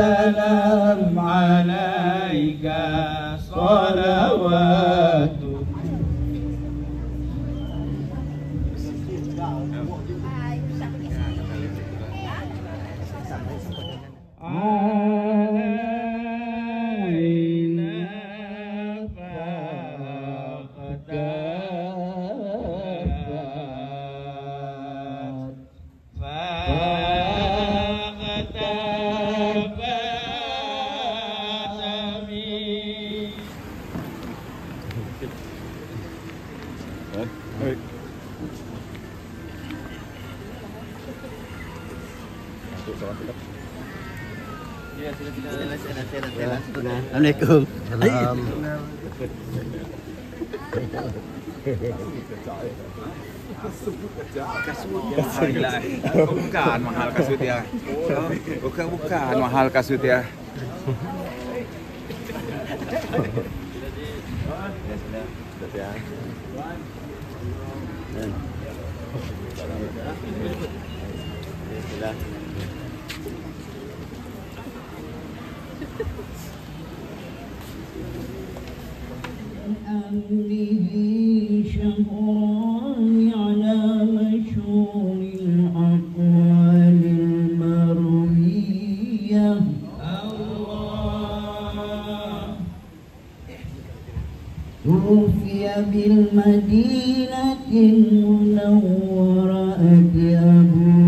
السلام عليك صلوات Assalamualaikum. Bukan mahal kasut dia. Bukan mahal kasut dia. أمره شهران على مشهور الأقوال المروية توفي بالمدينة المنورة أبو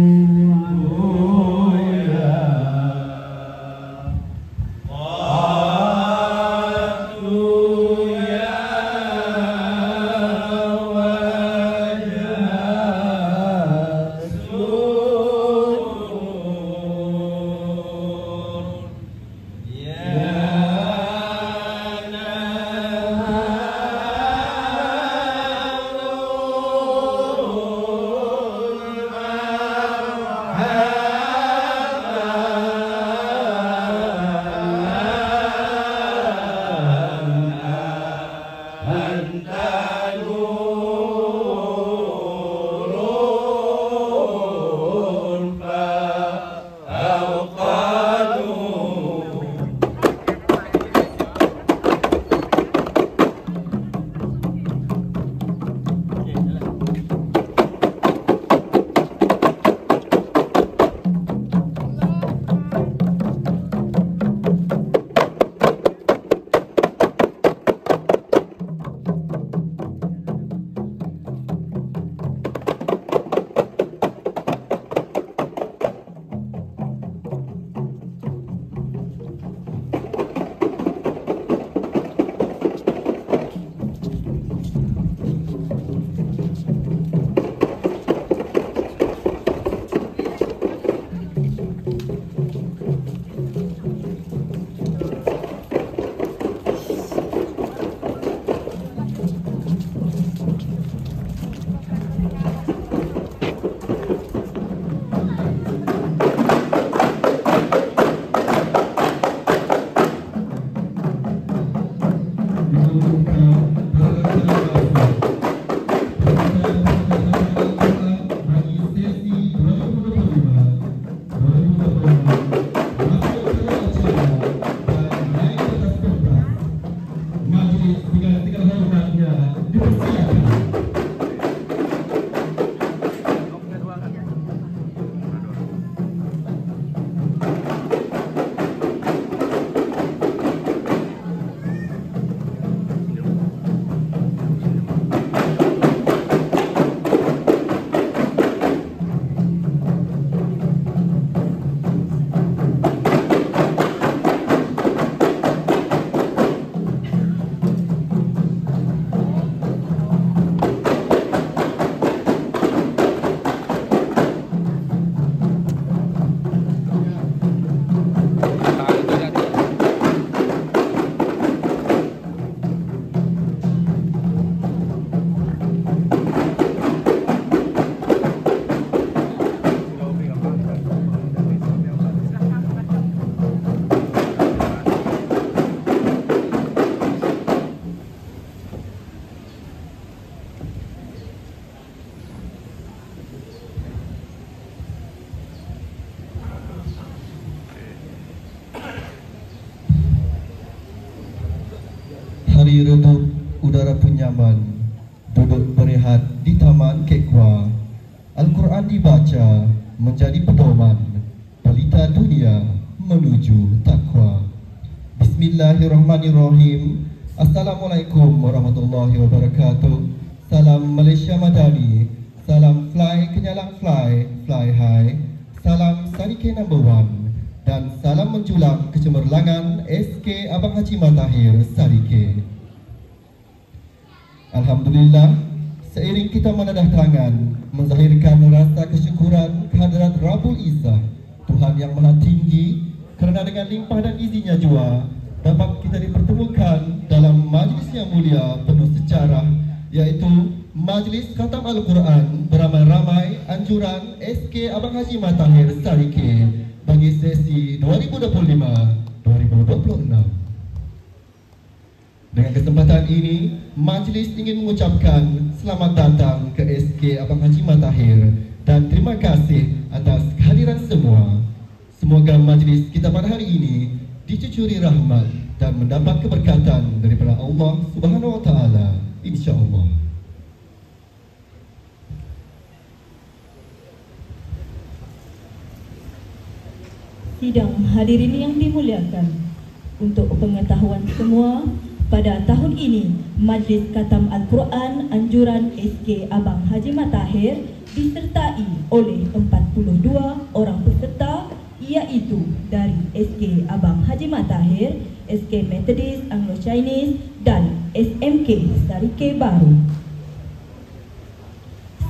udara pun nyaman. Duduk berehat di taman kekwa. Al-Quran dibaca menjadi pedoman pelita dunia menuju takwa. Bismillahirrahmanirrahim. Assalamualaikum warahmatullahi wabarakatuh. Salam Malaysia Madani. Salam fly kenyalang fly, fly high. Salam Sarike number 1. Dan salam menjulang kecemerlangan SK Abang Haji Matahir Sarike. Alhamdulillah, seiring kita menadah tangan menzahirkan rasa kesyukuran kehadrat Rabbul Izzah, Tuhan yang Maha Tinggi, kerana dengan limpah dan izinnya jua dapat kita dipertemukan dalam majlis yang mulia penuh sejarah, iaitu Majlis Khatam Al-Quran beramai-ramai anjuran SK Abang Haji Matahir Sarike bagi sesi 2025-2026. Dengan kesempatan ini, majlis ingin mengucapkan selamat datang ke SK Abang Haji Matahir dan terima kasih atas kehadiran semua. Semoga majlis kita pada hari ini dicucuri rahmat dan mendapat keberkatan daripada Allah Subhanahu Wa Taala, insya-Allah. Sidang hadirin yang dimuliakan, untuk pengetahuan semua, pada tahun ini, Majlis Khatam Al-Quran Anjuran SK Abang Haji Matahir disertai oleh 42 orang peserta, iaitu dari SK Abang Haji Matahir, SK Methodist Anglo-Chinese dan SMK Sarike Baru.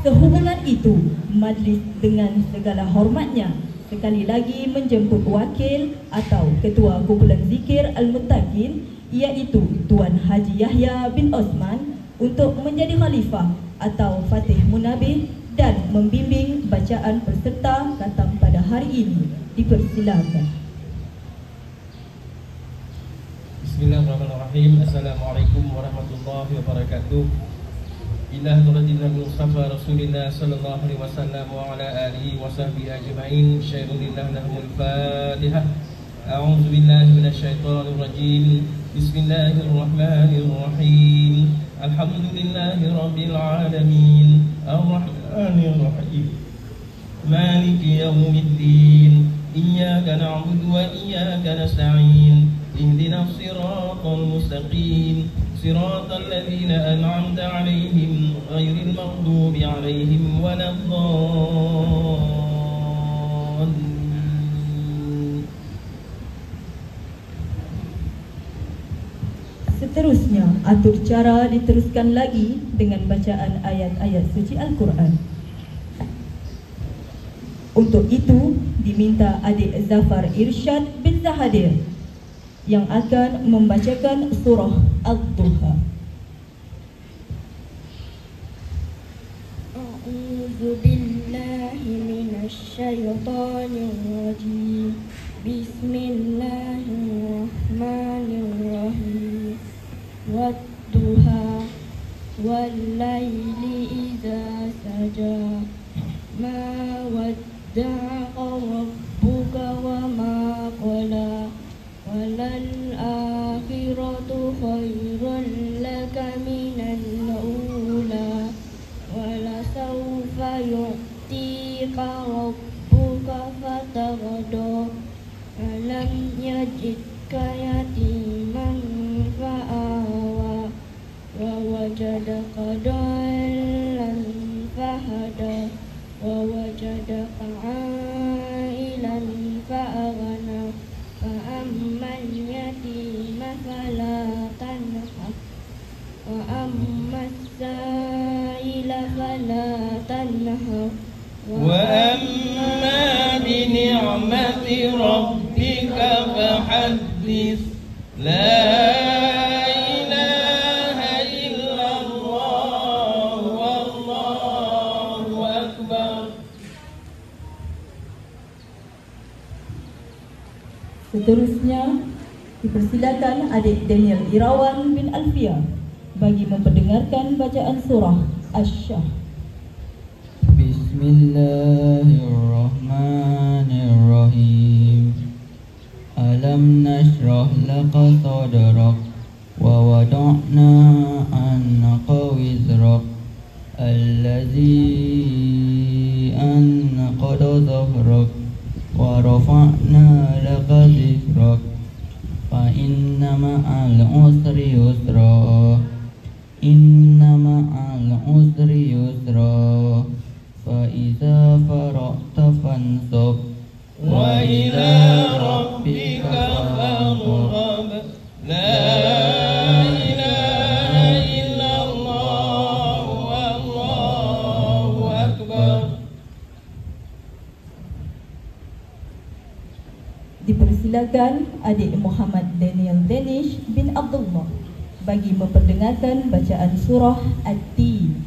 Sehubungan itu, majlis dengan segala hormatnya sekali lagi menjemput wakil atau Ketua Kumpulan Zikir Al-Muttaqin, iaitu Tuan Haji Yahya bin Osman, untuk menjadi khalifah atau Fatih Munabih dan membimbing bacaan peserta khatam pada hari ini. Dipersilakan. Bismillahirrahmanirrahim. Assalamualaikum warahmatullahi wabarakatuh. Ila hadratil Mustafa Rasulillah sallallahu alaihi wasallam wa ala alihi wa sahbihi ajma'in. Syairulillah lahumul Fatihah. A'udzu billahi minasyaitonir rajim. Bismillahirrahmanirrahim. Alhamdulillahi rabbil alamin. Ar-Rahmanir Rahim. Maliki yaumiddin. Iyyaka na'budu wa iyyaka nasta'in. Ihdinas siratal mustaqim. Siratal ladzina an'amta 'alaihim ghairil maghdubi 'alaihim waladdallin. Seterusnya, atur cara diteruskan lagi dengan bacaan ayat-ayat suci Al-Quran. Untuk itu, diminta adik Zafar Irsyad bin Zahadir yang akan membacakan surah Ad-Duha. A'udzu billahi minasy syaithanir rajim. Bismillahirrahmanirrahim. Wad-duha wal-laili idza saja. Ma wadda'aka rabbuka wa ma qala. Walal akhiratu khairun laka minal ula. Wala sawfa yu'tika rabbuka fatarda. Alam yajidka yatiman fa'awa. Wa wajadaka dhallan fahada. Wa wajadaka 'ailan fa'aghna. Fa'ammal yatima fala tanhar. Wa ammas sa'ila fala tanhar. Wa amma bi ni'mati rabbika fahaddits. La ilaha illallah wallahu akbar. Seterusnya, dipersilakan adik Daniel Irawan bin Alfia bagi memperdengarkan bacaan surah Asy-Syah. Bismillahirrahmanirrahim. Alam nashrah laka sadrak wa wada'na an ورفعنا لك ذكرك فإن مع العسر يسرا إن مع العسر يسرا فإذا فرغت فانصب وإلى ربك فارغب لا إله إلا الله والله أكبر. Dipersilakan adik Muhammad Daniel Danish bin Abdullah bagi memperdengarkan bacaan surah At-Tin.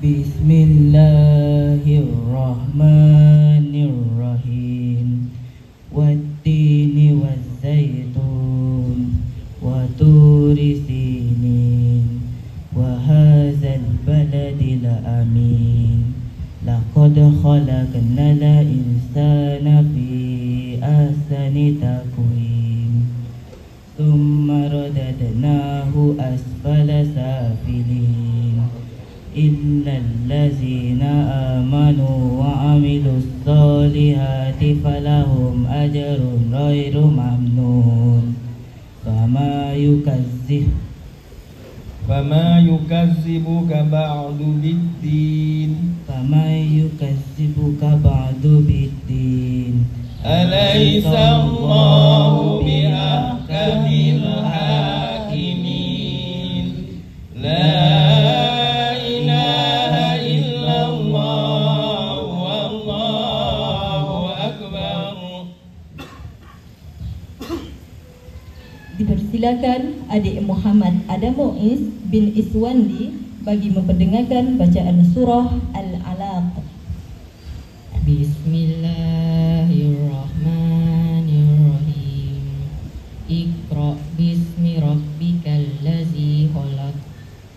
Bismillahirrahmanirrahim. Wat-tini waz-zaitun wa turi sinin wa hadzal baladil amin. Laqad khalaqnal insana fi ahsani taqwim. Thumma radadnahu asfala safilin. Illal ladzina amanu wa amilus solihati falahum ajrun ghairu mamnun. Fama yukazzibuka ba'du biddin. Alaysa Allahu bi ahkamil hakimin. La ilaha illallah wallahu akbar. Dipersilakan adik Muhammad Adam Muiz bin Iswandi bagi memperdengarkan bacaan surah Al-Alaq. Bismillahirrahmanirrahim. Iqra bismi rabbikal ladzi khalaq.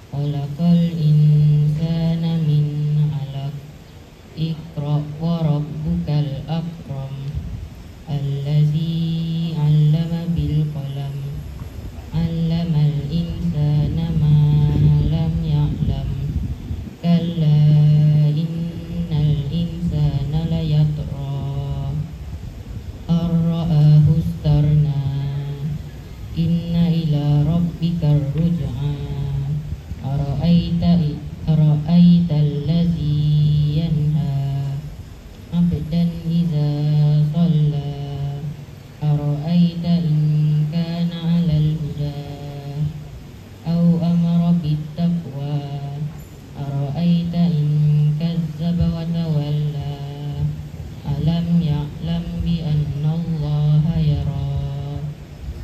Khalaqal insana min 'alaq. Iqra wa rabbukal akram. Alladzi 'allama bil qalam. 'Allamal insana ma lam ya'lam. Kalla innal insana layatgha ar-ra'ahu istarna. Inna ila rabbikar ruj'a. Ara'aita allazi yanha 'abdan idza shalla. Ara'aita in kana 'alal huda aw amara bittaqwa. Ara'aita in kazzaba wa tawalla. Alam ya'lam bi anna Allaha yara.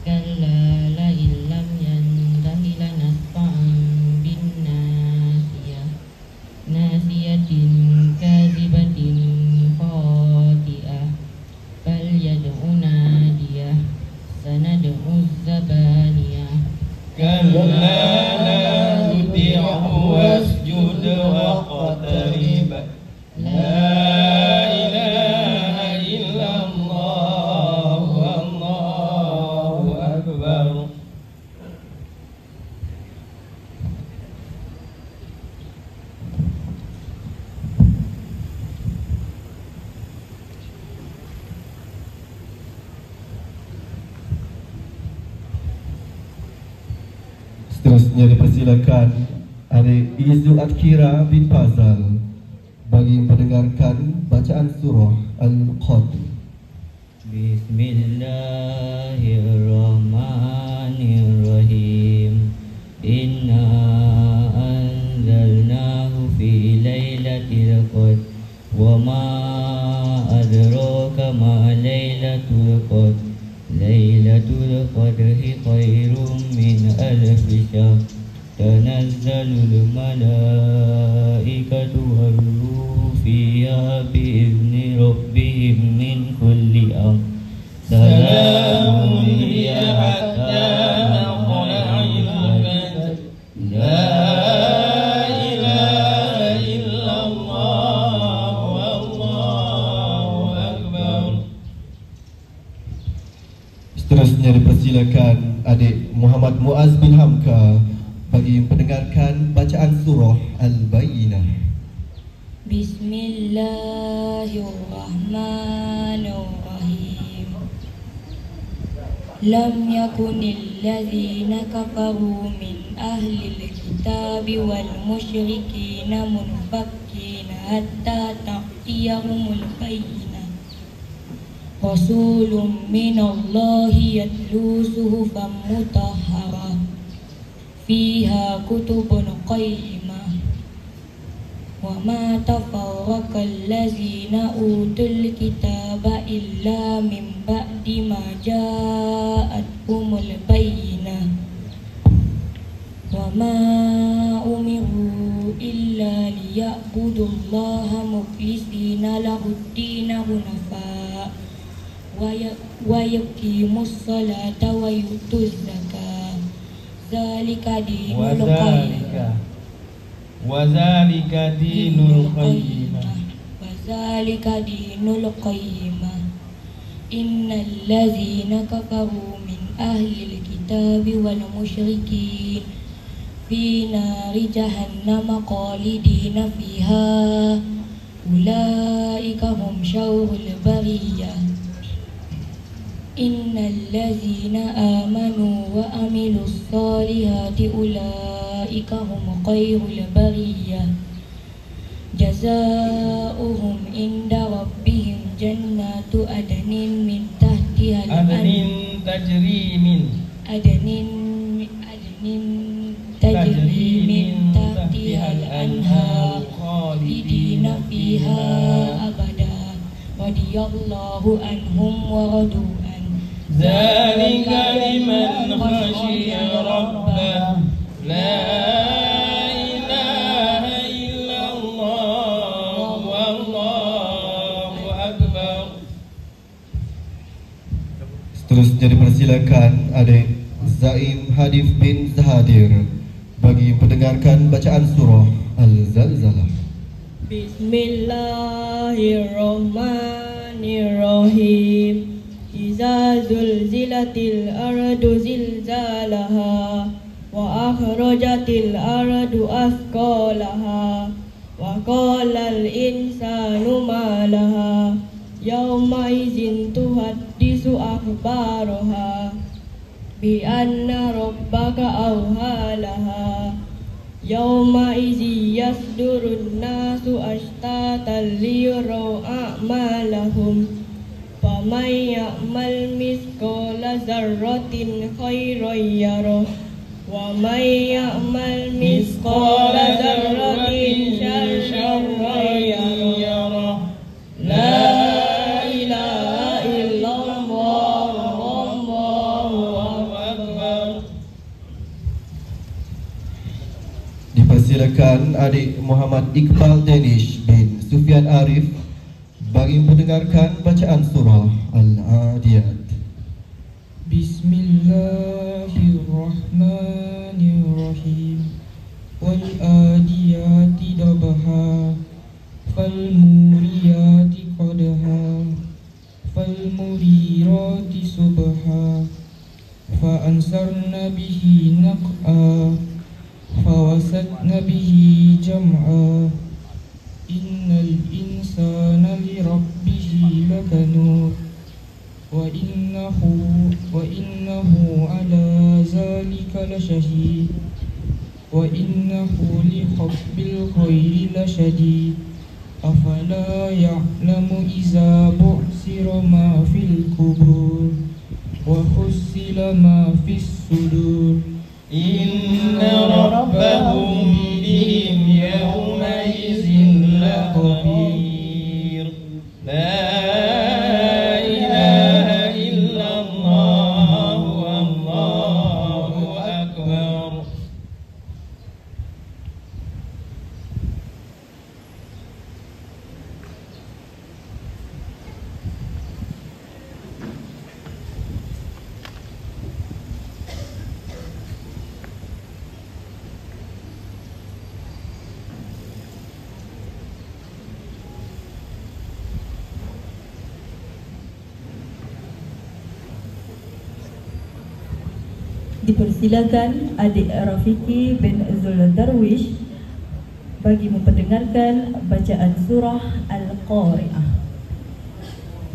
Kalla la illam yantahi lanasfa'an bin nasiyah. Nasiyatin kadzibatin khati'ah. Bal yad'u nadiyah. Sanad'u zabaniyah. Kalla la tuti'hu wasjud waqtarib. La ilaha illallah wallahu akbar. Seterusnya dipersilakan adik Izu Adkira bin Fazal bagi mendengarkan bacaan surah Al-Qadr. Bismillahirrahmanirrahim. Inna anzalnahu fi lailatul qadr. Wa ma adraka ma lailatul qadr. Lailatul qadri khairum min alfi syahr. Tanazzalul malaikatu war-ruhu fiha bi'izni rabbihim min kulli amr. Salamun hiya hatta matla'il fajr. La ilaha illallah wallahu akbar. Seterusnya dipersilakan adik Muhammad Muaz bin Hamka bagi mendengarkan bacaan surah Al-Bayyinah. Bismillahirrahmanirrahim. Lam yakunil ladzina kafaru min ahlil kitabi wal musyrikina munfakkina hatta ta'tiyahumul bayyinah. Rasulun minallahi yatlu suhufan mutahharah fiha kutubun qayyimah. Wa ma tafarraqal ladzina utul kitaba illa min ba'di ma ja'atuhumul bayyinah. Wa ma umiru illa liya'budullaha mukhlisina lahud-dina hunafa wa yuqimus salata wa yutuz zakah. Zalika dinul qayyimah. Wazalika dinul qayyimah. Wazalika dinul qayyimah. Innal ladzina kafaru min ahlil kitabi wal musyrikin fi nari jahannam khalidina fiha ulaika hum syarrul bariyah. Innal ladzina amanu wa amilus solihati ulaika hum khairul bariyah. Jazaohum inda rabbihim jannatu adnin min tahtiha Adnin tajri min tahtiha al-anhar khalidina fiha abada radiyallahu anhum wa radu an. Zalika liman khashiya rabbah. La ilaha illallah wallahu akbar. Seterusnya dipersilakan adik Zaim Hadif bin Zahadir bagi mendengarkan bacaan surah Al-Zalzalah. Bismillahirrahmanirrahim. Iza zulzilatil ardu zilzalaha wa akhrajatil ardu athqalaha wa qalal insanu ma laha yawma izin tuhaddisu akhbaraha bi anna rabbaka awhalaha yawma izi yasdurun nasu ashtatan liyuraw a'malahum faman ya'mal mithqala dzarratin khairan yarah wa man ya'mal mithqala dzarratin syarran yarah. La ilaha illallah wallahu akbar. Dipersilakan adik Muhammad Iqbal Danish bin Sufyan Arif bagi mendengarkan bacaan surah Al-Adiyat. Bismillahirrahmanirrahim. Wal adiyati dabaha fal muriyati qadha fal murirati subha fa ansarna bihi naq'a fa wasatna bihi jam'a. Innal insana li rabbihi lakanut wa innahu ala zalika lashahid wa innahu li hubbil khairi lashadid. Afala ya'lamu iza bu'sira ma fil kubur wa hussila ma fis sudur. Inna rabbahum bihim yawma izin lakhabir. La ilaha illallah wallahu akbar. Dipersilakan adik Rafiki bin Zul Darwish bagi memperdengarkan bacaan surah Al-Qari'ah.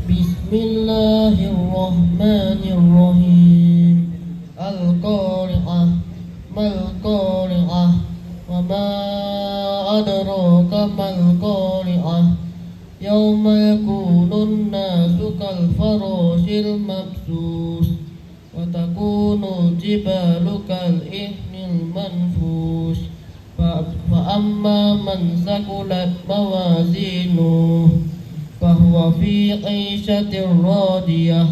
Bismillahirrahmanirrahim. Al-Qari'ah, mal-Qari'ah, wa ma adraka mal-Qari'ah. Yawma yakunun nasu kal farashil mabsus, wa takunu jibalu kal ihnil manfus. Fa amma man sakulat mawazinuh fahuwa fi 'ishatin radiyah,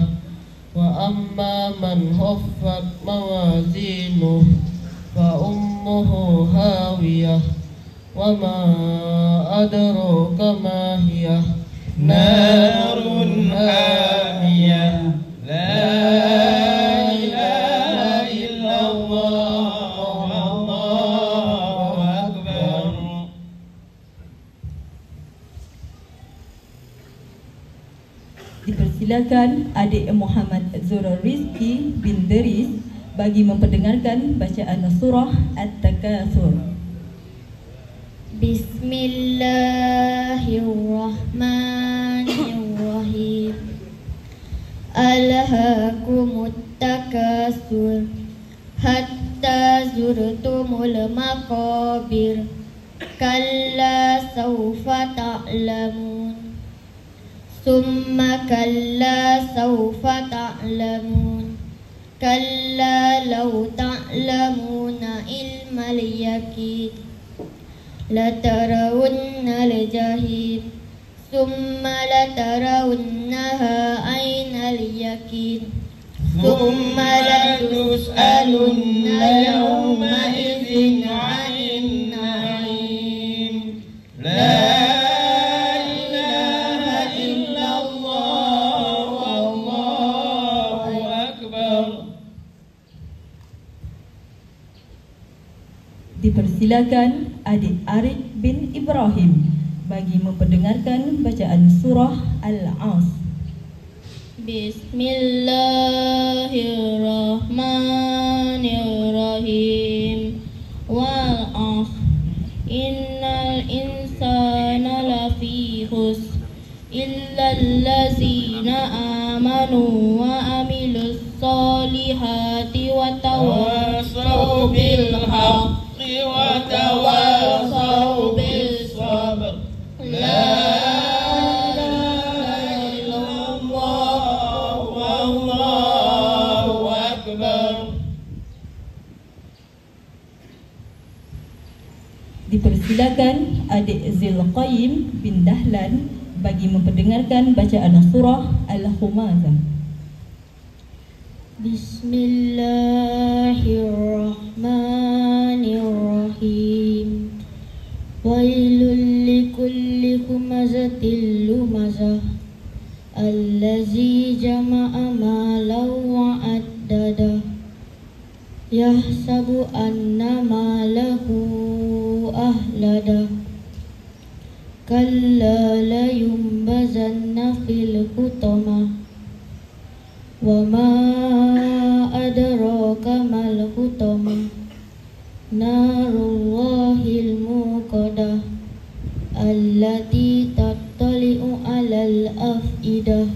wa amma man khaffat mawazinuh fa ummuhu hawiyah, wa ma adraka ma hiya narun hamiyah. La ilaha illallah, wallahu akbar. Dipersilakan adik Muhammad Zura Rizki bin Deris bagi memperdengarkan bacaan surah At-Takatsur. Bismillahirrahmanirrahim. Alhaakumut takatsur hatta zurtumul maqabir. Kalla sawfa ta'lamun. Summa kalla sawfa ta'lamun. Kalla law ta'lamuna ilmal yaqin. Latarawunna al-jahim. Summa latarawunnaha aynal yaqin. Summa latus'alunna yawma idzin 'anil na'im. La ilaha illallah, wallahu akbar. Dipersilakan adik Arif bin Ibrahim bagi memperdengarkan bacaan surah Al-As. Bismillahirrahmanirrahim. Wal 'ashr innal insana lafi khusr illa allazina amanu wa amilus solihati wa tawassaw bil haqqi wa tawassaw bis sabr. La ilaha illallah, wallahu akbar. Dipersilakan adik Zilqayyim bin Dahlan bagi memperdengarkan bacaan surah Al-Humazah. Bismillahirrahmanirrahim. Wailul likulli humazatil lumazah allazi jama'a malan wa addada yahsabu anna malahu ahlada. Kalla la yumbazanna fil hutamah. Wa ma adraka mal hutamah. Narullahil muqadah allati tattali'u 'alal af'idah.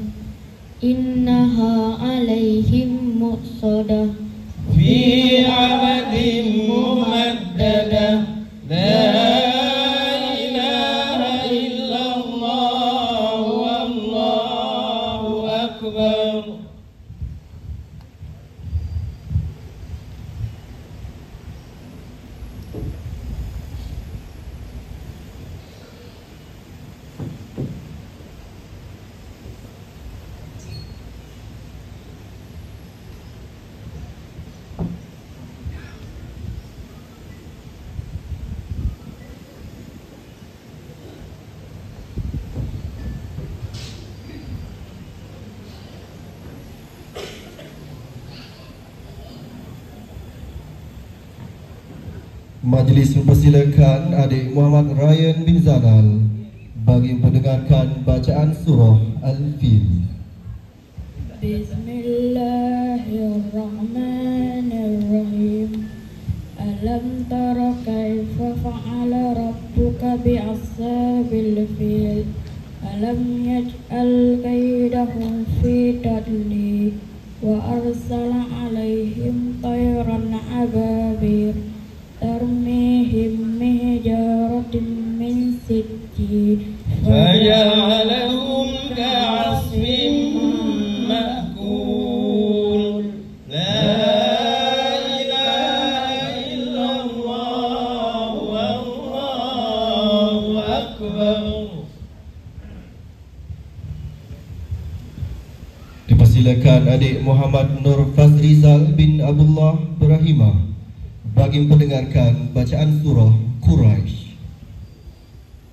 Innaha 'alaihim muqsadah fi 'amadin mumaddadah. La ilaha illallah, wallahu akbar. Majlis mempersilakan adik Muhammad Ryan bin Zanal bagi mendengarkan bacaan surah Al-Fil. Bismillahirrahmanirrahim. Alam tara kaifa fa'ala rabbuka في تدلي وأرسل عليهم طيرا أبابيل ترميهم بحجارة من سجيل فجعلهم كعصف مأكول لا إله إلا الله والله أكبر. Dipersilakan adik Muhammad Nur Fazrizal bin Abdullah Berahimah bagi mendengarkan bacaan surah Quraisy.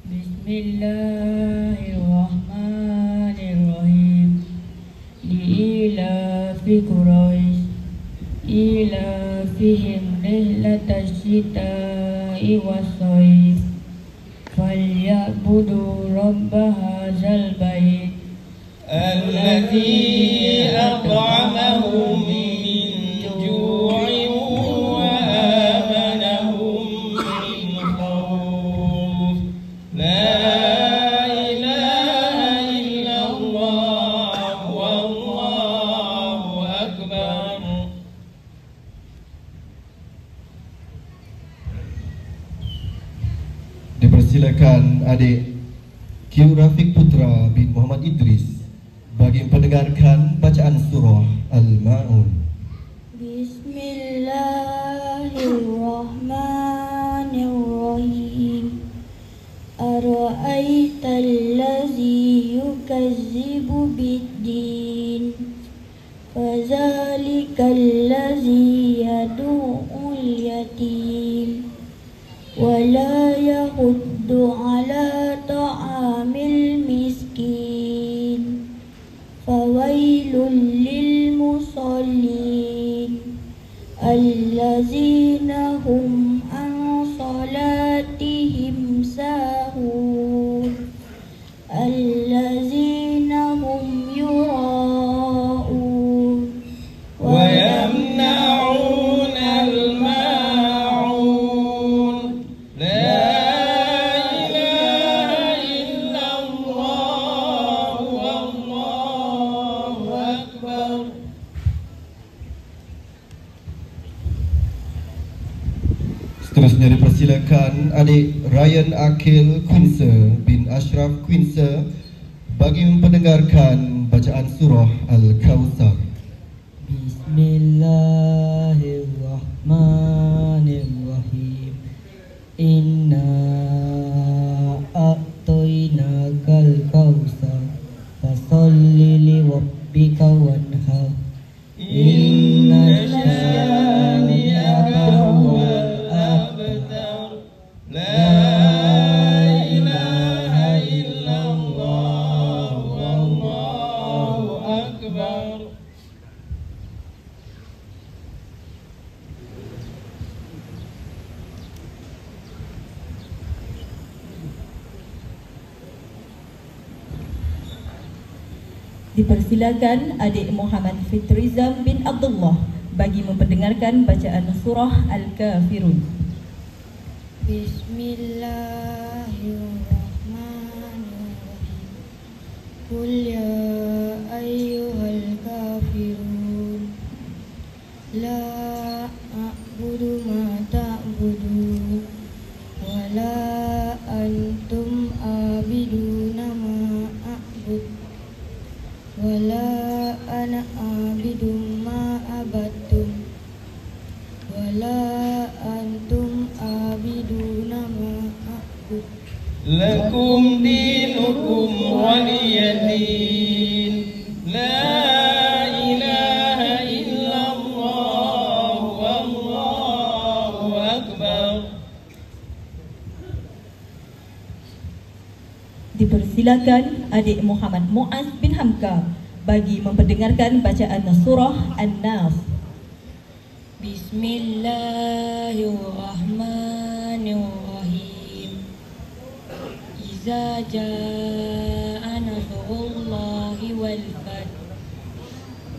Bismillahirrahmanirrahim. Li'ilafi Quraisy ilafihim rihlatash shita'i was-shayf falyabudu rabb hadzal bait الذي أطعمهم من جوع وآمنهم من خوف لا إله إلا الله والله أكبر. Dipersilakan adik Q. Rafiq Putra bin Muhammad Idris bagi mendengarkan bacaan surah Al-Ma'un. Bismillahirrahmanirrahim. Ara'aita allazi yukazzibu bid-din fadzalika allazi yad'ul yatim wa la yahuddu ala ta'amil miskin fawailul lil musallin allazina hum an salatihim sahun allazina hum yura'un wa ويمنعون الماعون لا إله إلا الله والله أكبر. Seterusnya dipersilakan adik Ryan Akil Quince bin Ashraf Quince bagi mendengarkan bacaan surah Al-Kautsar. Bismillahirrahmanirrahim. Inna a'tainakal kautsar fasholli li rabbika wanhar. Inna syani'aka huwal abtar. La ilaha illallah wallahu akbar. Dipersilakan adik Muhammad Fitrizam bin Abdullah bagi memperdengarkan bacaan surah Al-Kafirun. Bismillahirrahmanirrahim. Qul ya ayyuhal kafirun la a'budu ma ta'budun wa la antum abiduna ma a'bud wa la ana abidum ma abadtum wa la antum abiduna ma a'bud. Lakum dinukum waliyadin. La ilaha illallah wallahu akbar. Dipersilakan adik Muhammad Muaz bin Hamka bagi memperdengarkan bacaan surah An-Nas. Bismillahirrahmanirrahim. Iza jaa nasrullahi wal fath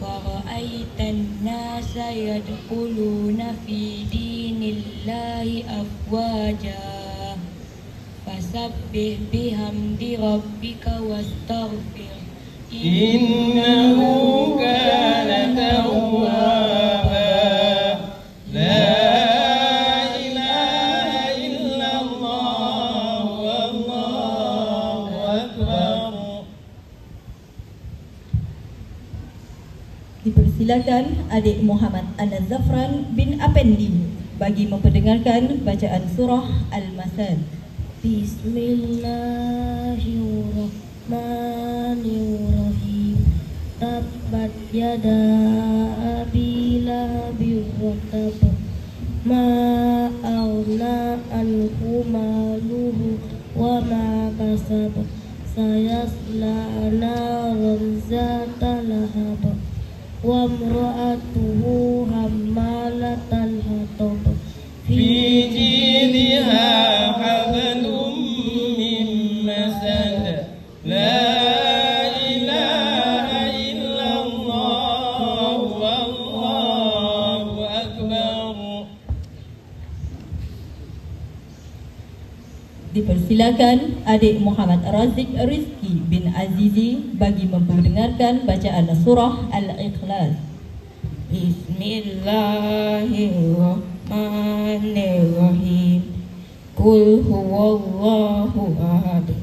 wa ra'aitan nasa yadkhuluna fi dinillahi afwaja fasabbih bihamdi rabbika wastaghfir إنه كان توابا لا إله إلا الله والله أكبر. Dipersilakan adik Muhammad An-Zafran bin Apendi bagi memperdengarkan bacaan surah Al-Masad. Bismillahirrahmanirrahim. Tabbat yada abi lahabin wa tab. Ma aghna anhu maluhu wa ma kasab. Sayasla naran zata lahab. Wa imra'atuhu hammalatal hatab. في جيدها حبل من مسد لا إله إلا الله والله أكبر. Dipersilakan adik Muhammad Razik Rizki bin Azizi bagi memperdengarkan bacaan surah Al-Ikhlas. Bismillahirrahmanirrahim. Qul huwallahu ahad.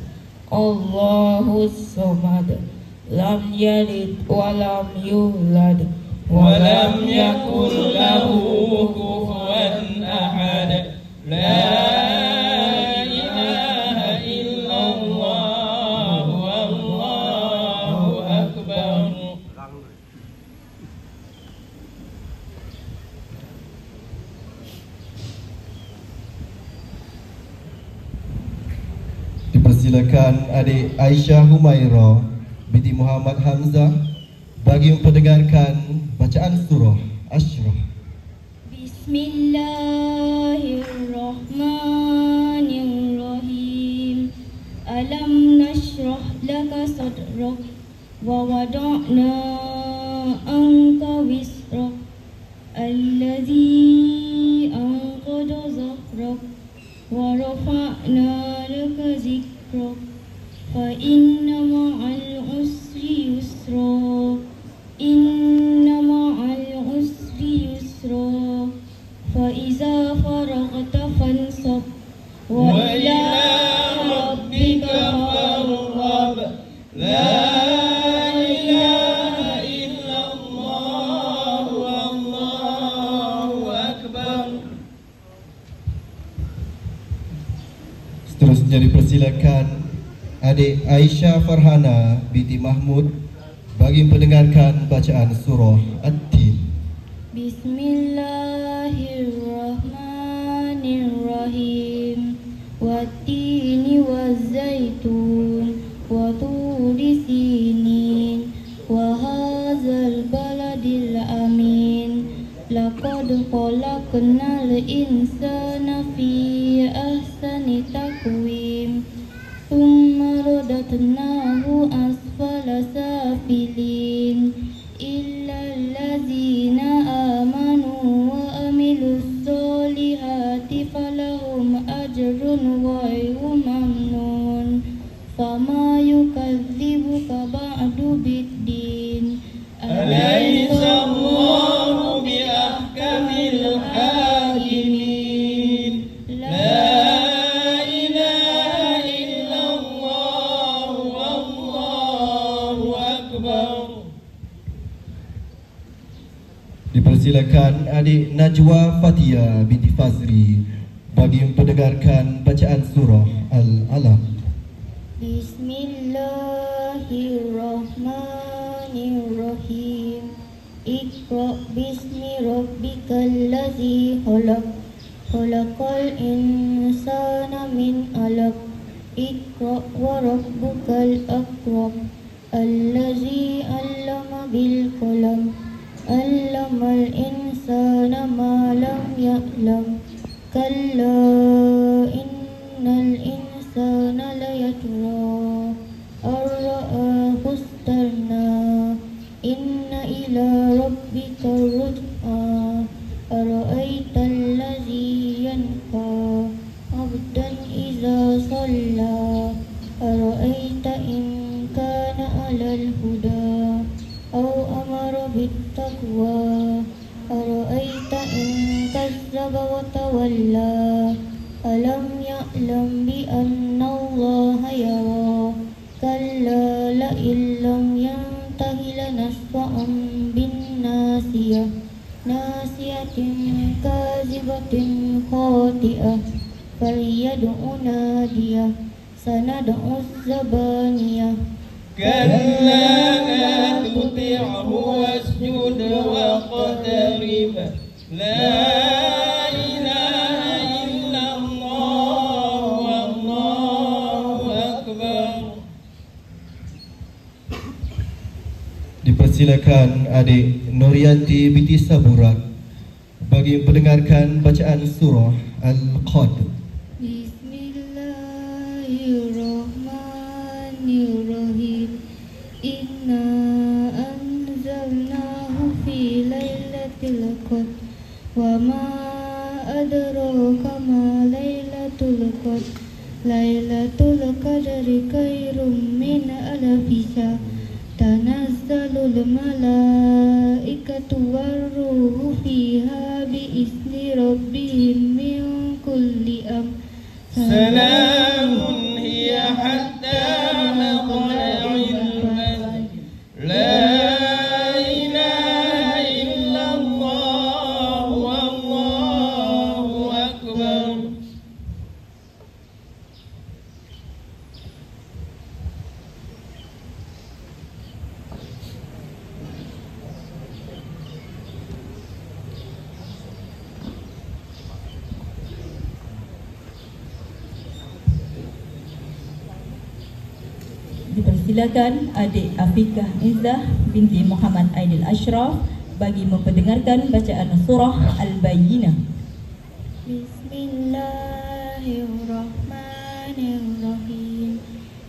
Allahus samad. Lam yalid wa lam yulad ولم يكن له كفوا أحد لا إله إلا الله والله أكبر. Dipersilakan adik Aisyah Humaira binti Muhammad Hamzah bagi memperdengarkan bacaan surah Ashrah. Bismillahirrahmanirrahim. Alam nashrah laka sadrak wa wada'na anka wisrak alladhi anqadha zahrak wa rafa'na laka zikrak fa inna ma'al usri yusra inna ma'al usri yusra fa iza faraghta fansab wa ila rabbika farghab la ilaha illallah wallahu akbar. Seterusnya dipersilakan adik Aisyah Farhana binti Mahmud bagi memperdengarkan bacaan surah At-Tin. Bismillahirrahmanirrahim. Wat-tini waz-zaitun wa turi sinin wa hadzal baladil amin. Laqad khalaqnal insana fi ahsani taqwim. Thumma radatnahu asfala safilin illa allazina amanu wa amilus solihati falahum ajrun ghairu mamnun. Fama yukadzibuka ba'du biddin. Alaysa Allahu bi ahkamil hakimin. La ilaha illallah wallahu akbar. Dipersilakan adik Najwa Fatia binti Fazri bagi memperdengarkan bacaan surah Al-Alaq. Bismillahirrahmanirrahim. Iqra bismi rabbikal ladzi khalaq. Khalaqal insana min 'alaq. Iqra wa rabbukal akram. Allazi 'allama bil qalam. 'Allamal insana ma lam ya'lam. Kalla innal insana layatgha ar-ra'ahu istaghna. Inna ila rabbika ruj'a. Ara'aita allazi yanha 'abdan idza shalla. Ara'aita in kana 'alal huda. بالتقوى أرأيت إن كذب وتولى ألم يعلم بأن الله يرى كلا لئن لم ينته لنسفعا بالناصية ناصية كاذبة خاطئة فليدع ناديه سندع الزبانية كلا لا تطعه واسجد واقترب لا إله إلا الله والله أكبر. Dipersilakan adik Nurianti binti Saburat bagi mendengarkan bacaan surah Al-Qad. Bismillahirrahmanirrahim. Inna anzalnahu fi lailatul qadr wa ma adraka ma lailatul qadr. Lailatul qadri khairum min alfi syahr. Tanazzalul malaikatu warruhu fiha biizni rabbihim min kulli amr. Salamun hiya hatta matla'il fajr. La ilaha illallah wallahu akbar. Dipersilakan adik Afiqah Izzah binti Muhammad Aidil Ashraf bagi memperdengarkan bacaan surah Al-Bayyinah. Bismillahirrahmanirrahim.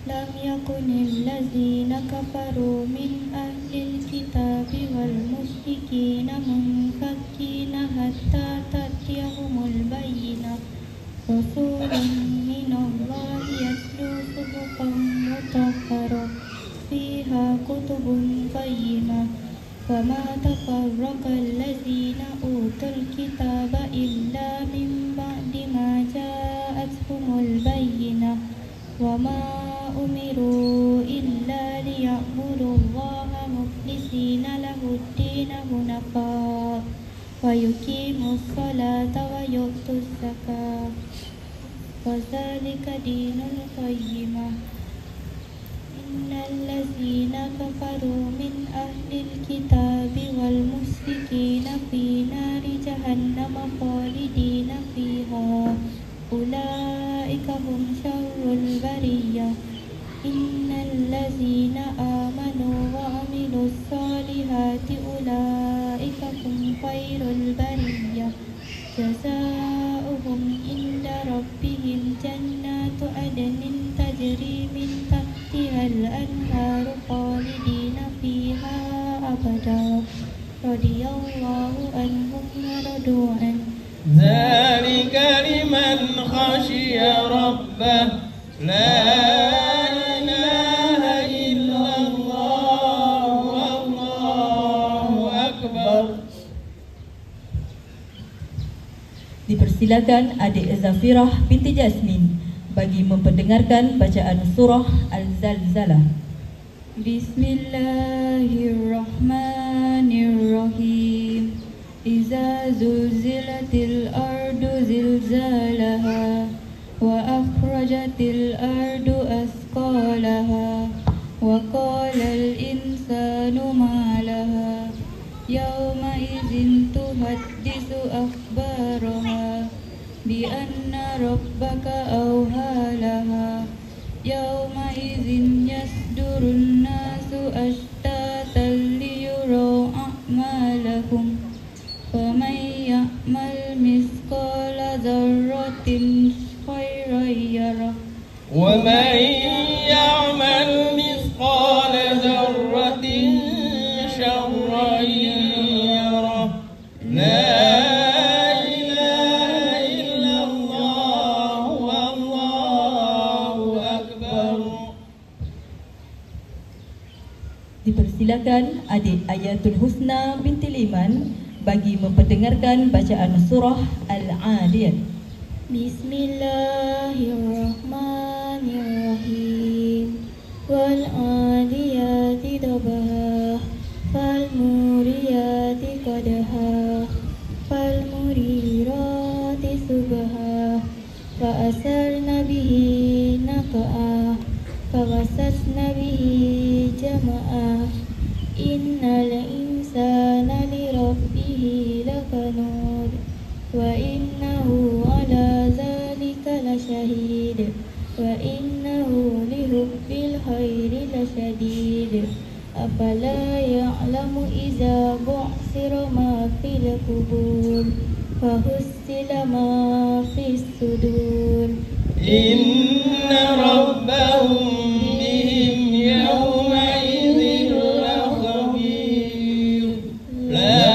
Lam yakunil ladzina kafaru min ahlil kitabi wal musyrikina munfakkina hatta ta'tiyahumul bayyinah. Rasulun minallahi yatlu suhufan mutahharah fiha kutubun qayyimah. Fama tafarraqal ladzina utul kitaba illa min ba'di ma ja'atuhumul bayyinah. Wa ma umiru illa liya'budullaha mukhlisina lahud-dina hunafa wa yuqimus salata wa yu'tuz zakata wa dzalika dinul qayyimah. Innal ladzina kafaru min ahlil kitabi wal musyrikina fi nari jahannam khalidina fiha ulaika hum syarrul bariyah. Innal ladzina amanu wa amilus solihati ulaika hum khairul bariyah. Jazaohum inda rabbihim jannatu adnin tajri min tahtihal anharu khalidina fiha abada. Radiyallahu anhum wa radu an. Zalika liman khashiya rabbah. La ilaha illallah wallahu akbar. Dipersilakan adik Zafirah binti Jasmin bagi memperdengarkan bacaan surah Al-Zalzalah. Bismillahirrahmanirrahim. Iza zulzilatil ardu zilzalaha wa akhrajatil ardu asqalaha wa qalal insanu ma laha yawma idzin tuhaddisu akhbaraha bi anna rabbaka awhalaha yawma idzin yasdurun nasu ashtatan liyuraw a'malahum faman ya'mal misqala dzarratin khairan yarah wa man ya'mal misqala dzarratin syarran yarah. La ilaha illallah wallahu akbar. Dipersilakan Dipersilakan adik Ayatul Husna binti Liman bagi memperdengarkan bacaan surah Al-Adiyat. Bismillahirrahmanirrahim. Wal-adiyati dabah, fal-muriyati qadha, fal-murirati subha, fa'asarna bihi naqa'ah, fawasasna bihi jama'ah. Innal insana lirabbihi lakanud, wa innahu ala zalika lasyahid, wa innahu lihubbil khairi lasyadid. Afala ya'lamu iza bu'sira ma fil qubur, fahussila ma fis sudur. Inna rabbahum bihim yawma idhin lakhabir. La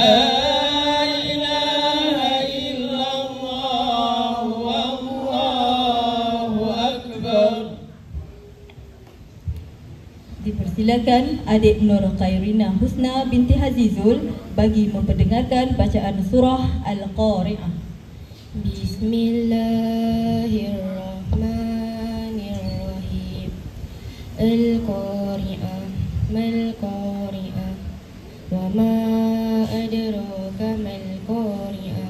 ilaha illallah, wallahu akbar. Dipersilakan adik Nur Khairina Husna binti Hazizul bagi memperdengarkan bacaan surah Al-Qari'ah. Bismillahirrahmanirrahim. Al-Qari'ah, mal-Qari'ah, wa ma adraka mal-Qari'ah.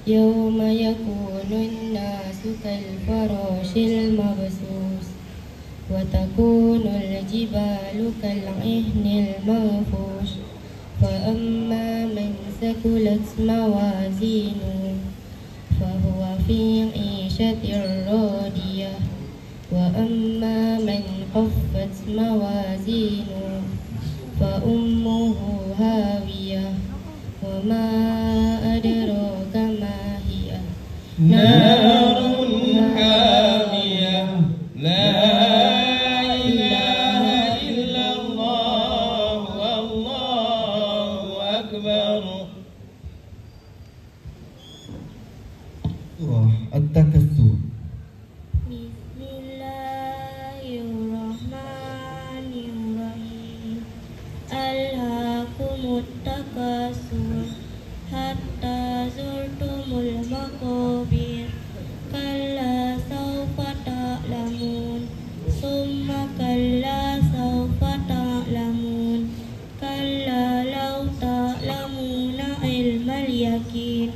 Yawma yakunun nasu kal-farashil mabsus, wa takunul jibalu kal-ihnil manfush. Fa amma man sakulat mawazinuh, fahuwa fi 'ishatin radiyah. Wa amma man khaffat mawazinuh, fa ummuhu hawiyah. Wa ma adraka ma hiya, Narun hamiyah. La ilaha illallah, wallahu akbar. Surah At-Takatsur. Bismillahirrahmanirrahim. Alhaakumut takasur, hatta zurtumul maqabir. Kalla sawfa ta'lamun, summa kalla sawfa ta'lamun. Kalla law ta'lamuna ilmal yakin,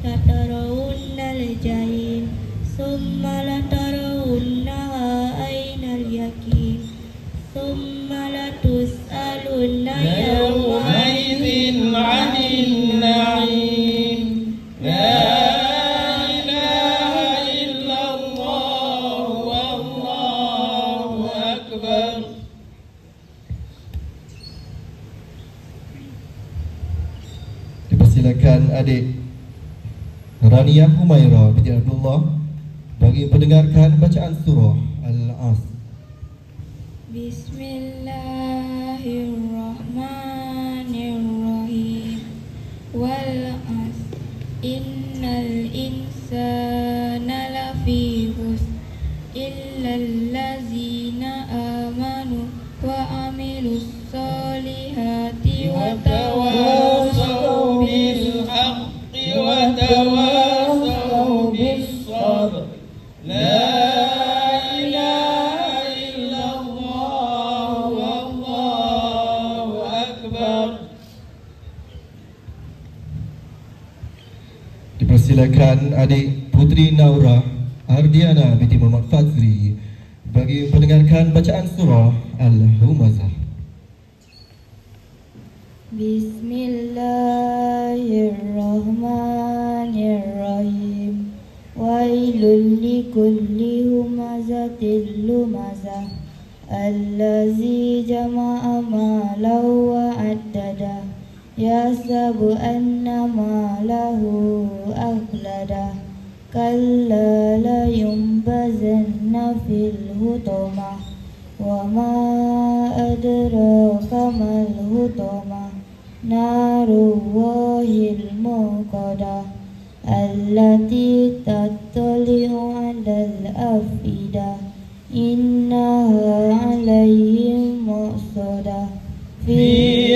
latarawunnal jahim, summa latarawunnaha aynal yakin, summa latus'alunna yawma Yawmaidhin 'anil na'im. La ilaha illallah, wallahu akbar. Dipersilakan adik Rania Humaira binti Abdullah bagi mendengarkan bacaan surah Al-As. Bismillahirrahmanirrahim. Wal as, innal insana lafi khusr, illal ladzina amanu wa amilus solihati wa وتواصوا بالحق وتواصوا بالصبر. لا إله إلا الله، والله أكبر. Dipersilakan adik Putri Naura Ardiana binti Muhammad Fazri bagi mendengarkan bacaan surah Al-Humazah. Bismillahirrahmanirrahim. Wailul likulli humazatil lumazah, allazi jama'a malan wa addada, yasabu anna malahu akhlada. Kalla la yumbazanna fil hutamah, wa ma adraka mal hutamah. Narullahil muqadah, allati tattali'u 'alal afidah. Innaha 'alaihim muqsadah, fi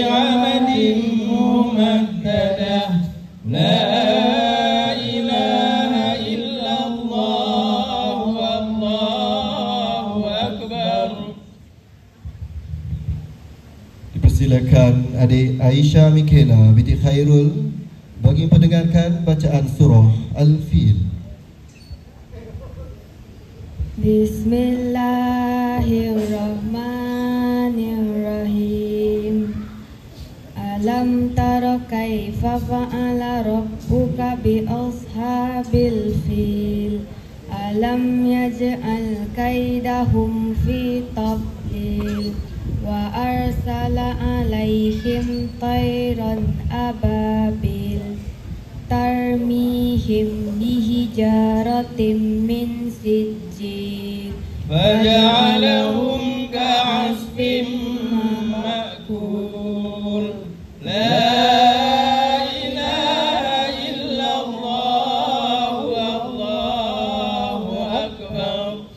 adik Aisyah Mikela binti Khairul bagi mendengarkan bacaan surah Al-Fil. Bismillahirrahmanirrahim. Alam tara kaifa fa'ala rabbuka bi ashabil fil. Alam yaj'al kaidahum fi tadlil. Wa arsala alaihim tayran ababil. Tarmihim bihijaratin min sijjil. فجعلهم كعصف مأكول لا إله إلا الله والله أكبر.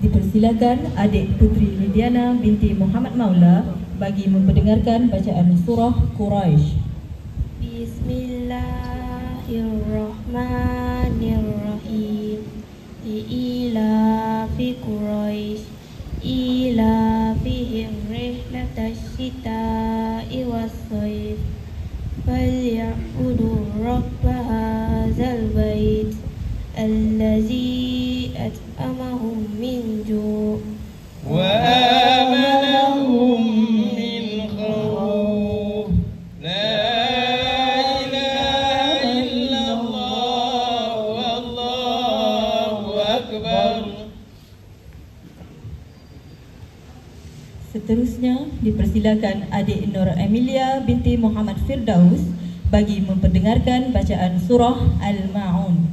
Dipersilakan adik Putri Lidiana binti Muhammad Maula bagi memperdengarkan bacaan surah Quraisy. Bismillahirrahmanirrahim. Ila fi Quraisy ila fihim rihlatash shita'i was-sayf falyabudu rabb hadzal bait allazi at'amahum min ju' wa amanahum min khawf. La ilaha illallah wallahu akbar. Seterusnya dipersilakan adik Nur Emilia binti Muhammad Firdaus bagi memperdengarkan bacaan surah Al-Ma'un.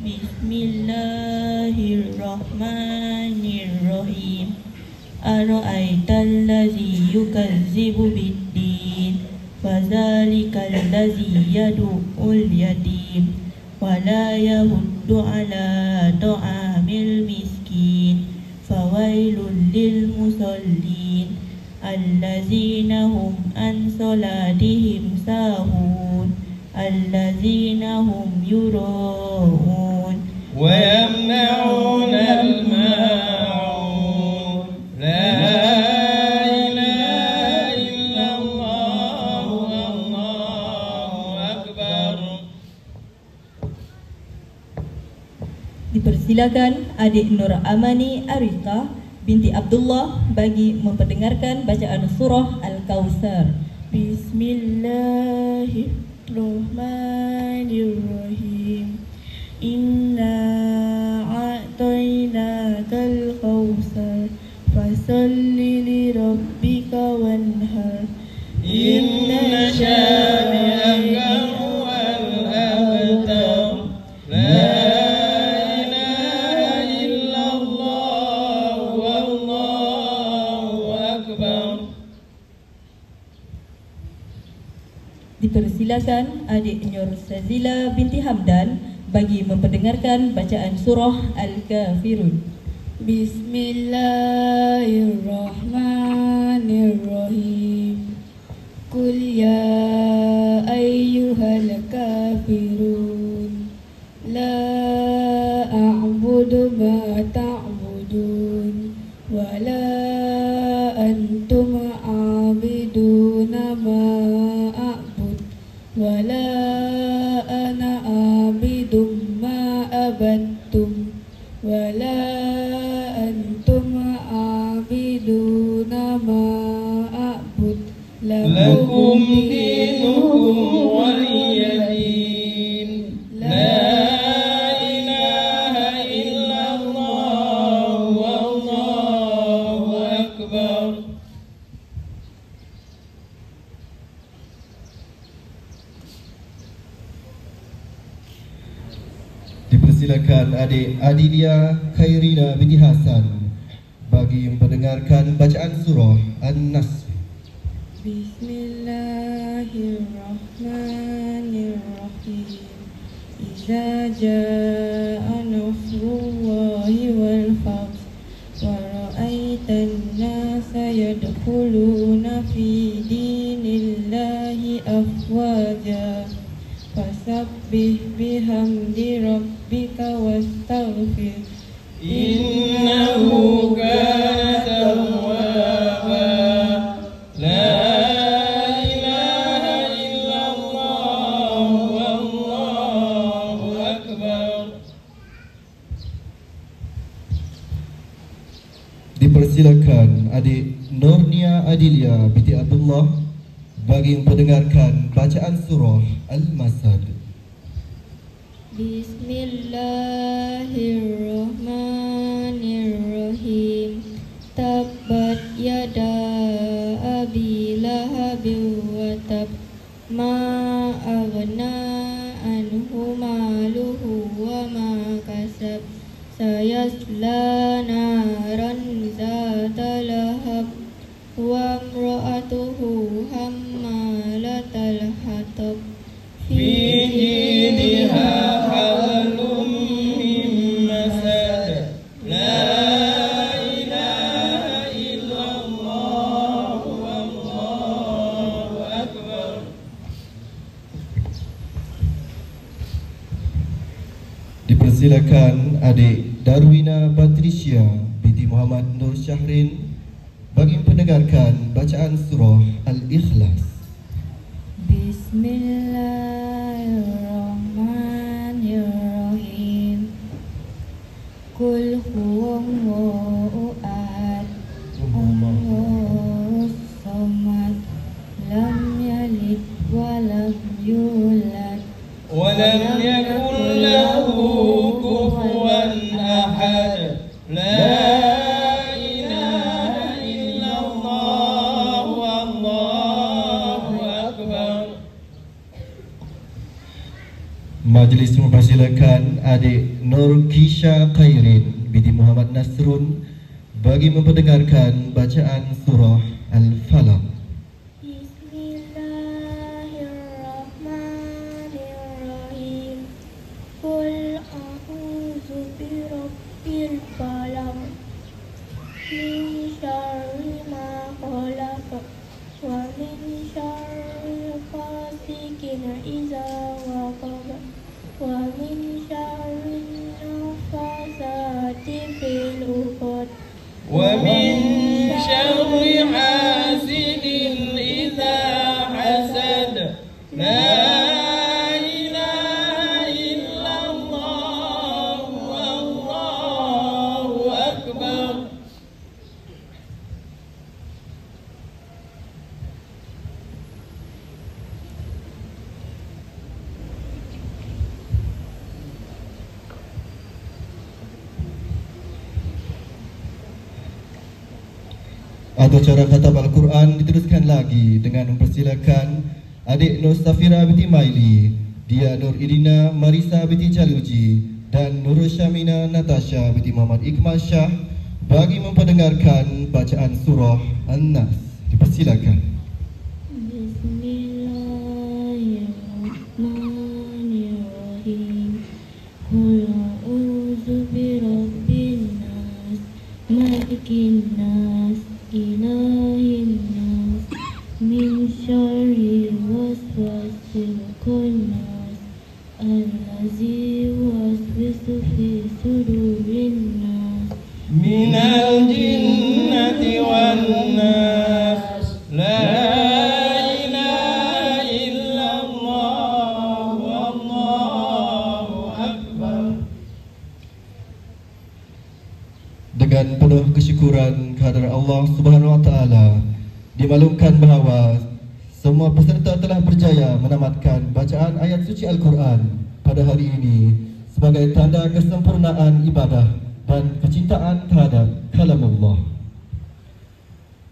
Bismillahirrahmanirrahim. Ara'aital ladzi yukazzibu bid-din fadzalikal ladzi yad'ul yatim wa la yahuddu ala ta'amil miskin fawailul lil musallin allazina hum an salatihim sahun allazina hum yura'un wa yamna'una al-ma'un. La ilaha illallah wallahu akbar. Dipersilakan adik Nur Amani Arika binti Abdullah bagi memperdengarkan bacaan surah Al-Kautsar. Bismillahirrahmanirrahim. Inna a'tainakal kautsar fasalli li rabbika wanhar. Inna syani'aka huwal abtar. La ilaha illallah wallahu akbar. Dipersilakan adik Nur Sazila binti Hamdan bagi memperdengarkan bacaan surah Al-Kafirun. Bismillahirrahmanirrahim. Qul ya ayyuhal kafirun la a'budu ma ta'budun wa la antum a'biduna ma a'bud wa la ana a'bidum ma abattum wa la antum a'biduna ma a'bud Lakum dinukum waliyadin. La ilaha illallah wallahu akbar. Dipersilakan adik Adilia Khairina binti Hasan bagi mendengarkan bacaan surah An-Nas. Bismillahirrahmanirrahim. Iza ja'a nasrullahi wal fath wa ra'aitan nasa yadkhuluna fi dinillahi afwaja fasabbih bihamdi rabbika ربك واستغفر إنه كان توابا لا إله إلا الله والله أكبر. Dipersilakan adik Nurnia Adilia binti Abdullah bagi mendengarkan bacaan surah Al-Masad. Bismillahirrahmanirrahim. Tabbat yada abi lahabin wa tab, ma aghna anhu maluhu wa ma kasab, sayasla naran zata lahab, wa imra'atuhu hammalatal hatab, في جيدها حبل من مسد لا إله إلا الله والله أكبر. Dipersilakan adik Darwina Patricia binti Muhammad Nur Syahrin bagi mendengarkan bacaan surah Al-Ikhlas. Bismillahirrahmanirrahim. Qul huwallahu ahad, Allahus samad, lam yalid wa lam yulad, ولم يكن له كفوا أحد لا إله إلا الله والله أكبر. Majlis mempersilakan adik Nur Kisha Khairin binti Muhammad Nasrun bagi memperdengarkan bacaan surah Al-Falaq. Bismillahirrahmanirrahim. Qul a'udzu birabbil falaq, min syarri ma khalaq, wa min syarri ghasiqin idza waqab, wa min syarri nafasati fil 'uqad, ومن شر حاسد إذا حسد لا إله إلا الله والله أكبر. Atau cara khatam Al-Quran diteruskan lagi dengan mempersilakan adik Nur Safira binti Maili, Dia Nur Idina Marisa binti Jaluji dan Nurul Syamina Natasha binti Muhammad Iqmal Shah bagi memperdengarkan bacaan surah An-Nas. Dipersilakan. Bismillahirrahmanirrahim. Qul a'udzu birabbin nas, malikin nas, ilahin nas, min syarri waswasil khannas, allazi yuwaswisu fi sudurin nas, من الجنة والناس لا إله إلا الله والله أكبر. Dengan penuh kesyukuran kehadirat Allah Subhanahu Wa Taala, dimaklumkan bahawa semua peserta telah berjaya menamatkan bacaan ayat suci Al-Quran pada hari ini sebagai tanda kesempurnaan ibadah dan kecintaan terhadap kalamullah.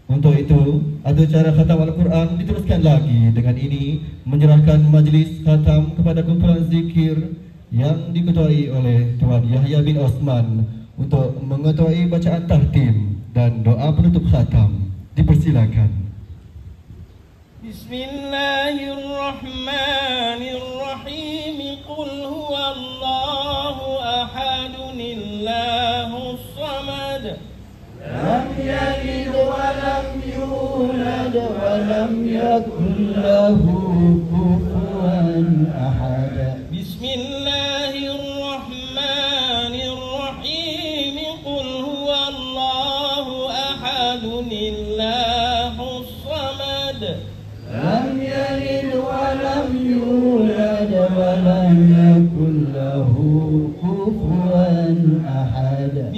Untuk itu, acara khatam Al-Quran diteruskan lagi. Dengan ini menyerahkan majlis khatam kepada kumpulan zikir yang diketuai oleh Tuan Yahya bin Osman untuk mengetuai bacaan tahtim dan doa penutup khatam. Dipersilakan. Bismillahirrahmanirrahim. Qul huwallahu ahad, Allahus samad, lam yalid wa lam yulad wa lam yakul lahu kufuwan ahad. Bismillahirrahmanirrahim.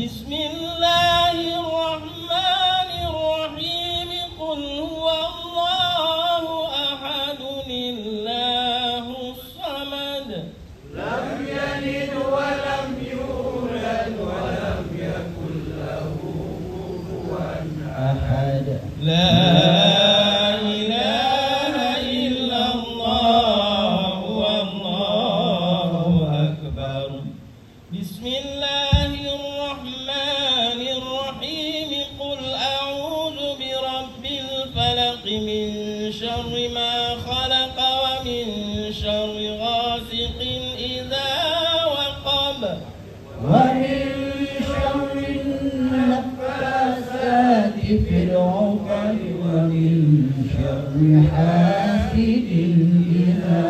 بسم الله الرحمن الرحيم قل هو الله أحد الله الصمد لم يلد ولم يولد ولم يكن له كفوا أحد لا إله إلا الله والله أكبر بسم الله الرحمن الرحيم قل أعوذ برب الفلق من شر ما خلق ومن شر غاسق إذا وقب ومن شر النفاثات في العقد ومن شر حاسد إذا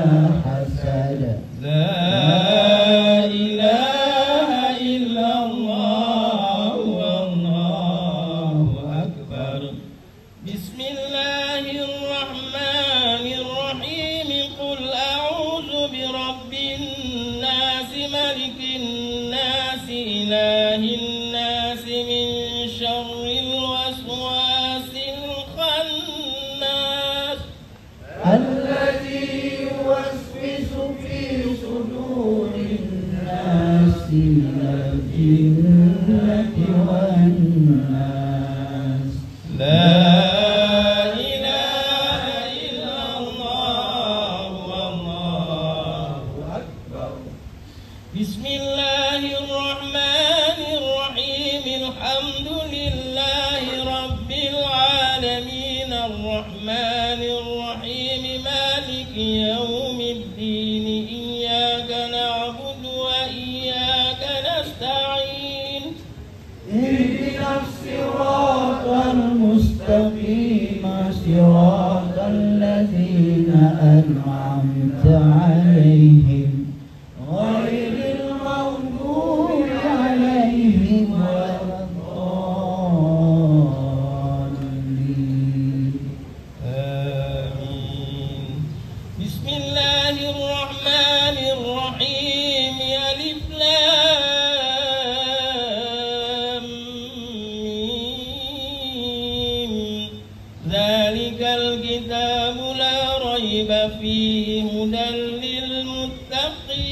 حسد لا إله إلا الله والله أكبر بسم الله الرحمن الرحيم قل أعوذ برب الناس ملك الناس إله الناس من شر الوسواس الخناس الذي يوسوس في صدور الناس من الجنة والناس لا إله إلا الله والله أكبر بسم الله الرحمن الرحيم الحمد لله رب العالمين الرحمن الرحيم مالك يوم الدين إياك نعبد وإياك نستعين اهدنا الصراط المستقيم صراط الذين أنعمت عليهم غير المغضوب عليهم ولا الضالين آمين بسم الله الرحمن الرحيم ألف لام ميم ذلك الكتاب لا ريب فيه هدى للمتقين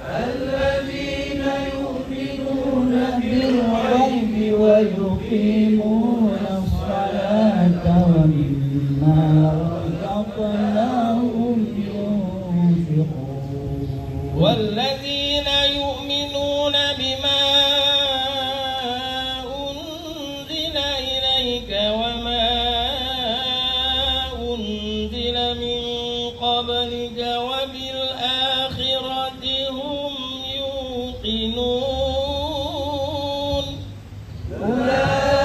الذين يؤمنون بالغيب ويقيمون الصلاة ومما رزقناهم ينفقون والذين يؤمنون بما أنزل إليك وما أنزل من قبلك وبالآخرة هم يوقنون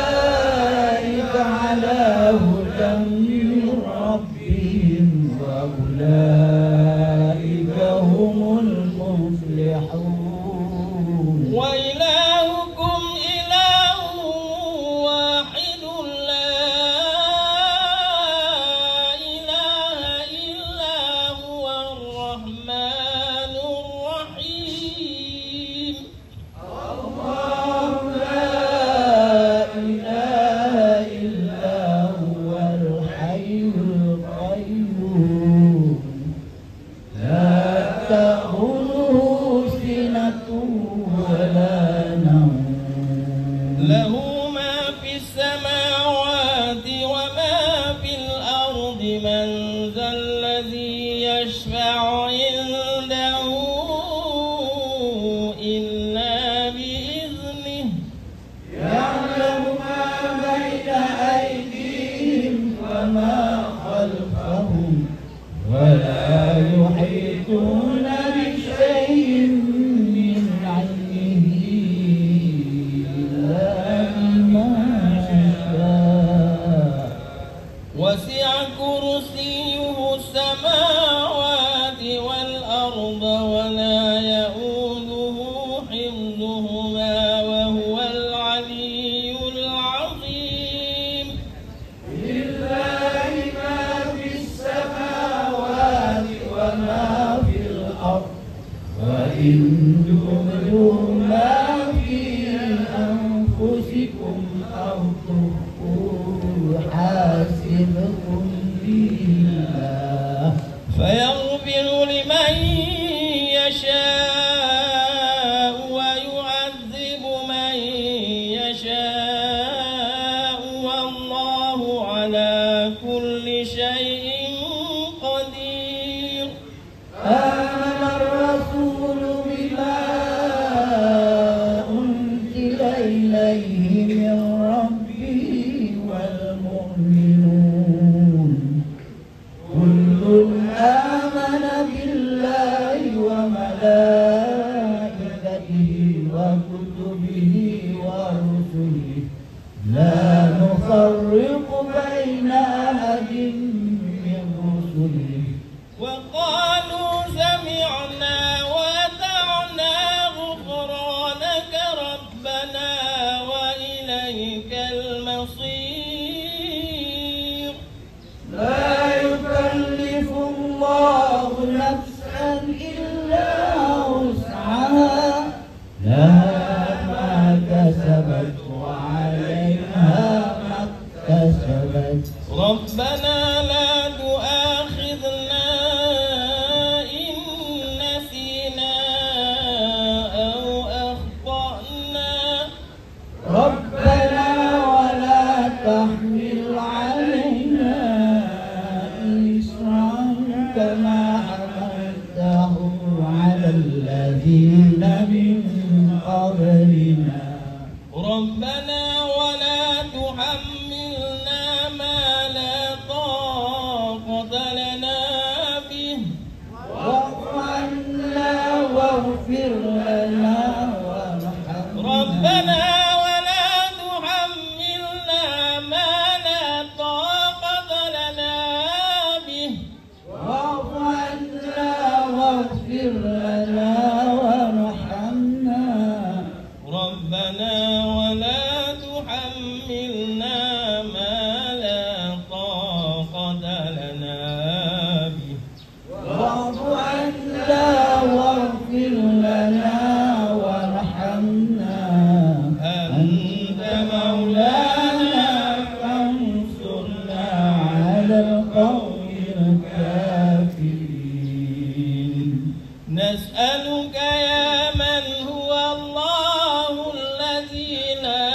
أولئك على هدى من ربهم وأولئك هم المفلحون وإلهكم إله واحد لا إله إلا هو الرحمن الرحيم الله لا إله إلا هو الحي القيوم لا تأخذه سنة ولا نوم له ما في السماوات وما في الأرض من ذا الذي يشفع عنده إلا بإذنه يعلم ما بين أيديهم وما خلفهم ولا يحيطون بشيء من علمه إلا بما شاء وسع كرسيه السماوات والأرض ولا يؤوده حفظهما وهو العلي العظيم لله ما في السماوات وما في الأرض وإن تبدوا ما في وكتبه ورسله لا نفرق بين أحد من رسله وقالوا سمعنا وأطعنا غفرانك ربنا وإليك المصير. لا يكلف الله نفسا إلا وسعها لها ما كسبت وعليها ما اكتسبت ربنا لا تؤاخذنا إن نسينا أو أخطأنا ربنا ولا تحمل علينا إصرا كما حملته على الذين من قبلنا ربنا ولا تحملنا ما لا طاقة لنا به واعف عنا واغفر لنا وارحمنا ربنا ولا تحملنا ما لا طاقة لنا به واعف عنا واغفر لنا وارحمنا ربنا ولا تحملنا ما لا طاقة لنا به واعف عنا واغفر لنا وارحمنا أنت مولانا فانصرنا على القوم الكافرين نسألك يا من هو الله الذي لا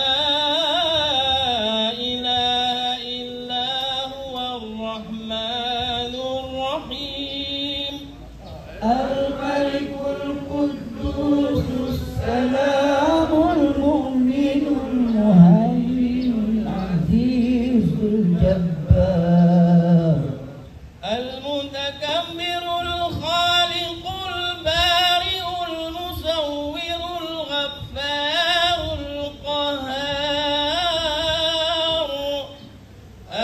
إله إلا هو الرحمن الرحيم الملك القدوس السلام المؤمن المهيمن العزيز الجبار المتكبر الخالق البارئ المصور الغفار القهار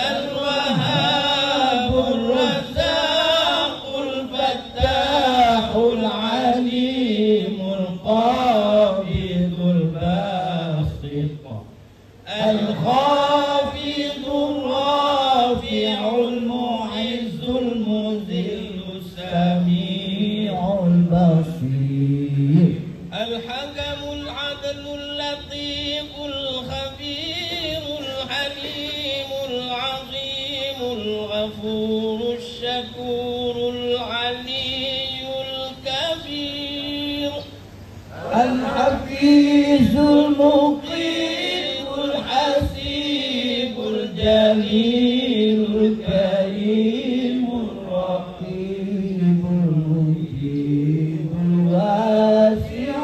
الوهاب الرزاق الفتاح العليم القابض الباسط الخافض الرافع المعز المذل السميع البصير الحكم العدل اللطيف الخبير الحليم العظيم الغفور الشكور العلي الكبير الحفيظ المقيت الحسيب الجليل الكريم الرقيب المجيب الواسع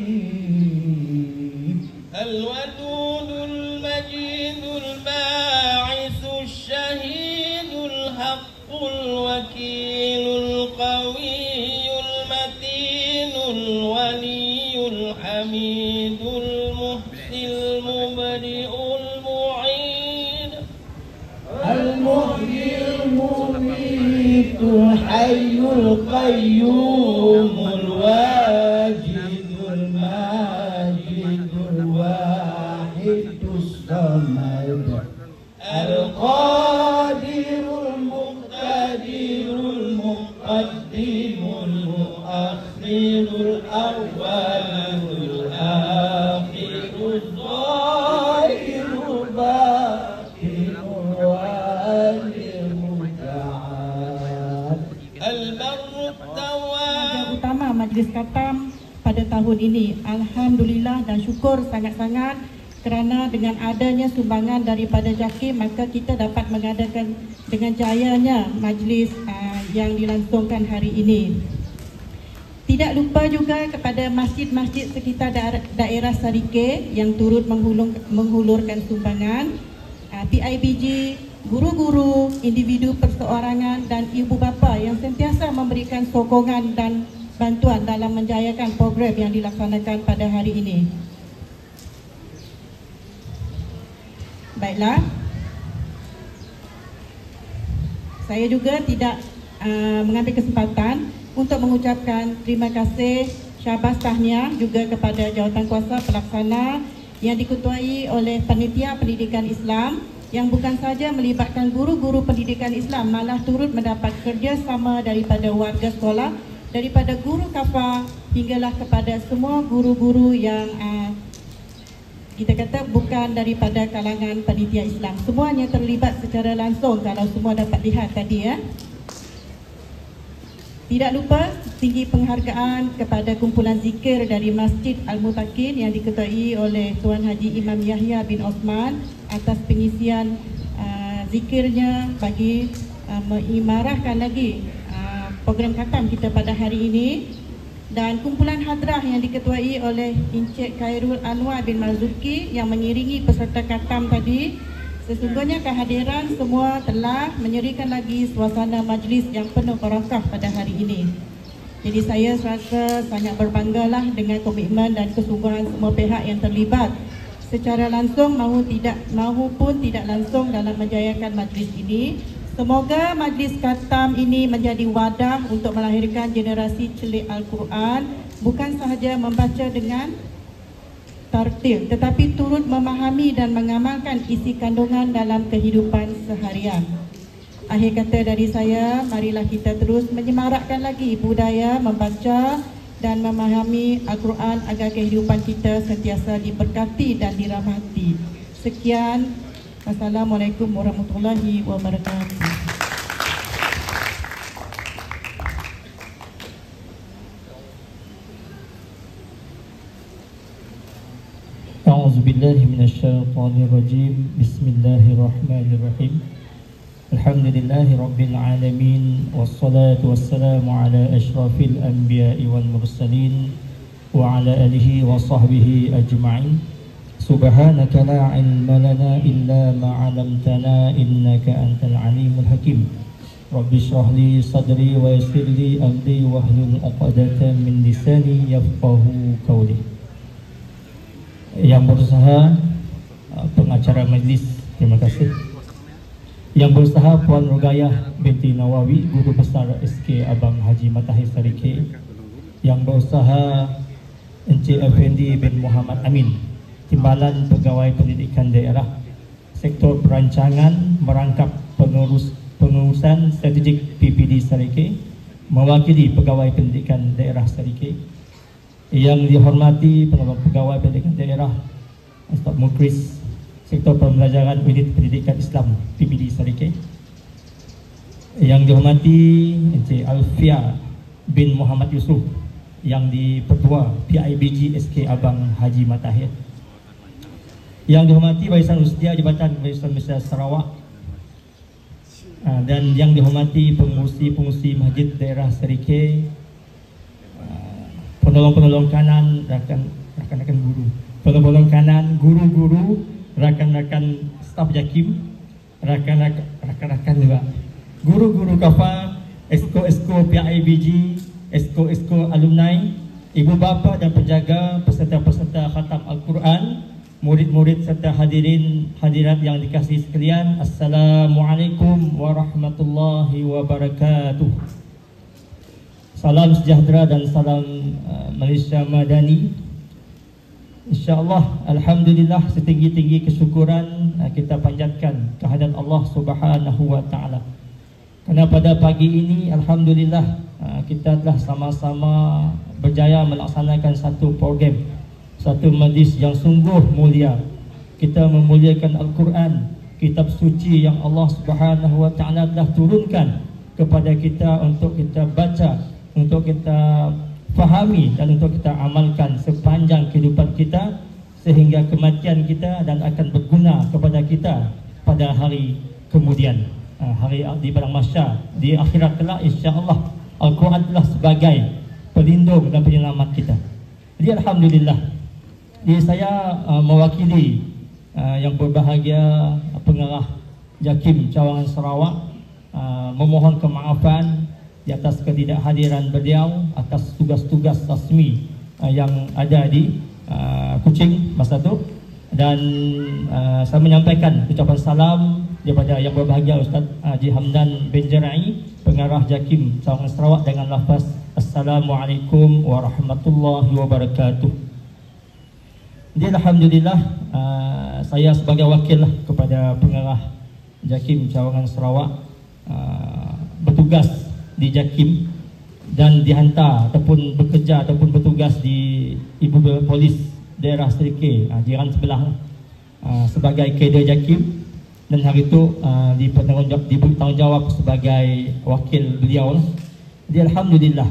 الحكيم الودود المجيد الباعث الشهيد الحق الوكيل القوي المتين الولي الحميد المحسن المبدئ المعيد المحيي المميت الحي القيوم الواجد الماجد الواحد الصمد القادر المقتدر المقدم المؤخر الأول الآخر الظاهر الباطن الوالي المتعال البر التواب. Utama Majlis Khatam pada tahun ini, alhamdulillah dan syukur sangat-sangat kerana dengan adanya sumbangan daripada JAKIM, maka kita dapat mengadakan dengan jayanya majlis yang dilangsungkan hari ini. Tidak lupa juga kepada masjid-masjid sekitar daerah Sarike yang turut menghulurkan sumbangan, PIBG, guru-guru, individu perseorangan dan ibu bapa yang sentiasa memberikan sokongan dan bantuan dalam menjayakan program yang dilaksanakan pada hari ini. Baiklah, saya juga tidak mengambil kesempatan untuk mengucapkan terima kasih syabas tahniah juga kepada Jawatankuasa Pelaksana yang diketuai oleh Panitia Pendidikan Islam yang bukan saja melibatkan guru-guru pendidikan Islam, malah turut mendapat kerjasama daripada warga sekolah, daripada guru kafah hinggalah kepada semua guru-guru yang kita kata bukan daripada kalangan panitia Islam. Semuanya terlibat secara langsung kalau semua dapat lihat tadi ya. Tidak lupa tinggi penghargaan kepada kumpulan zikir dari Masjid Al-Mutakin yang diketuai oleh Tuan Haji Imam Yahya bin Osman atas pengisian zikirnya bagi mengimarahkan lagi program khatam kita pada hari ini. Dan kumpulan hadrah yang diketuai oleh Encik Khairul Anwar bin Marzuki yang mengiringi peserta khatam tadi. Sesungguhnya kehadiran semua telah menyerikan lagi suasana majlis yang penuh barakah pada hari ini. Jadi saya rasa sangat berbanggalah dengan komitmen dan kesungguhan semua pihak yang terlibat secara langsung maupun tidak langsung dalam menjayakan majlis ini. Semoga majlis khatam ini menjadi wadah untuk melahirkan generasi celik Al-Quran, bukan sahaja membaca dengan tartil, tetapi turut memahami dan mengamalkan isi kandungan dalam kehidupan seharian. Akhir kata dari saya, marilah kita terus menyemarakkan lagi budaya membaca dan memahami Al-Quran agar kehidupan kita sentiasa diberkati dan dirahmati. Sekian. Assalamualaikum warahmatullahi wabarakatuh. A'udzubillahi minasyaitonirrajim. Bismillahirrahmanirrahim. Alhamdulillahi rabbil alamin, wassalatu wassalamu ala asyrafil anbiya'i wal mursalin wa ala alihi wa sahbihi ajma'in. Subhanaka la ilma lana illa ma 'allamtana innaka antal alimul hakim. Rabbi shrah li sadri wa yassir li amri wahlul 'uqdatam min lisani yafqahu qawli. Yang berusaha pengacara majlis, terima kasih. Yang berusaha Puan Rugayah binti Nawawi, Guru Besar SK Abang Haji Matahir Sarike. Yang berusaha Encik Effendi bin Muhammad Amin, Timbalan Pegawai Pendidikan Daerah, Sektor Perancangan Merangkap Pengurusan Strategik PPD Sarike, mewakili Pegawai Pendidikan Daerah Sarike. Yang dihormati Pegawai Pendidikan Daerah, Staf Mukris, Sektor Pembelajaran Unit Pendidikan Islam PPD Sarike. Yang dihormati Encik Alfia bin Muhammad Yusuf, yang di-Pertua PIBG SK Abang Haji Matahir. Yang dihormati Barisan Ustia Jabatan Barisan Besar Sarawak, dan yang dihormati pengurusi Masjid Daerah Sarike, penolong-penolong kanan, rakan-rakan guru, penolong kanan, guru-guru, rakan-rakan staf JAKIM, rakan-rakan juga guru-guru kafah, esko-esko PIBG, esko-esko alumni, ibu bapa dan penjaga, peserta-peserta khatam Al-Quran, murid-murid serta hadirat yang dikasihi sekalian. Assalamualaikum warahmatullahi wabarakatuh. Salam sejahtera dan salam Malaysia Madani. InsyaAllah, alhamdulillah, setinggi-tinggi kesyukuran kita panjatkan kehadirat Allah Subhanahu wa taala. Kerana pada pagi ini alhamdulillah kita telah sama-sama berjaya melaksanakan satu program, satu majlis yang sungguh mulia. Kita memuliakan Al-Quran, kitab suci yang Allah Subhanahu wa taala telah turunkan kepada kita untuk kita baca, untuk kita fahami dan untuk kita amalkan sepanjang kehidupan kita sehingga kematian kita, dan akan berguna kepada kita pada hari kemudian, hari di padang mahsyar, di akhirat kelak. Insya-Allah Al-Quran telah sebagai pelindung dan penyelamat kita. Jadi alhamdulillah, saya mewakili yang berbahagia pengarah JAKIM Cawangan Sarawak memohon kemaafan di atas ketidakhadiran beliau atas tugas-tugas rasmi yang ada di Kuching masa itu. Dan saya menyampaikan ucapan salam daripada yang berbahagia Ustaz Haji Hamdan bin Jarai, pengarah JAKIM Sawangan Sarawak, dengan lafaz Assalamualaikum warahmatullahi wabarakatuh. Jadi alhamdulillah, saya sebagai wakil kepada pengarah JAKIM Sawangan Sarawak bertugas di JAKIM dan dihantar ataupun bekerja ataupun bertugas di Ibu Polis daerah Serikay, jiran sebelah, sebagai kader JAKIM, dan hari itu diberi tanggungjawab sebagai wakil beliau. Jadi alhamdulillah,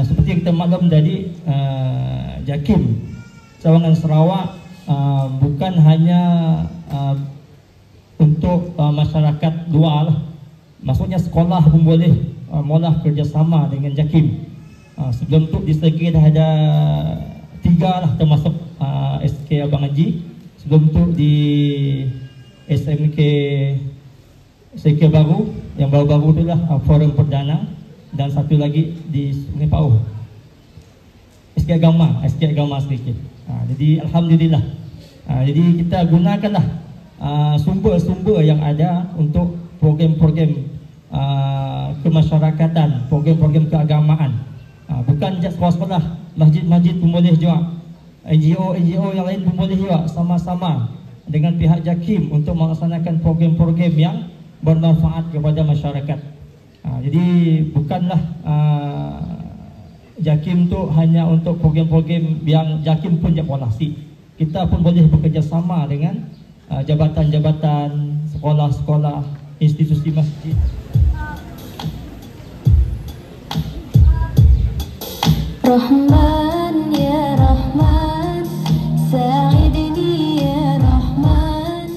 seperti yang kita maklum tadi, JAKIM Sawangan Sarawak bukan hanya untuk masyarakat luar, maksudnya sekolah pun boleh mula kerjasama dengan JAKIM. Sebelum tu di Serikay dah ada 3 lah, termasuk SK Abang Haji. Sebelum tu di SMK Serikay baru, yang baru-baru tu lah Forum Perdana, dan satu lagi di Sungai Pauh, SK Agama Serikay. Jadi alhamdulillah, jadi kita gunakanlah sumber-sumber yang ada untuk program-program kemasyarakatan, program-program keagamaan. Bukan just sekolah-sekolah, masjid-masjid pun boleh juga, NGO yang lain pun boleh juga, sama-sama dengan pihak JAKIM untuk melaksanakan program-program yang bermanfaat kepada masyarakat. Jadi bukanlah JAKIM tu hanya untuk program-program yang JAKIM pun jabolasi. Kita pun boleh bekerjasama dengan jabatan-jabatan, sekolah-sekolah, institusi masjid. Rahman ya Rahman, sa'idni ya Rahman,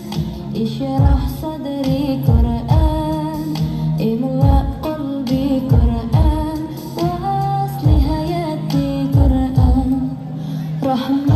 isyrah sadri Quran, imla qalbi Quran, wa asli hayati Quran. Rahman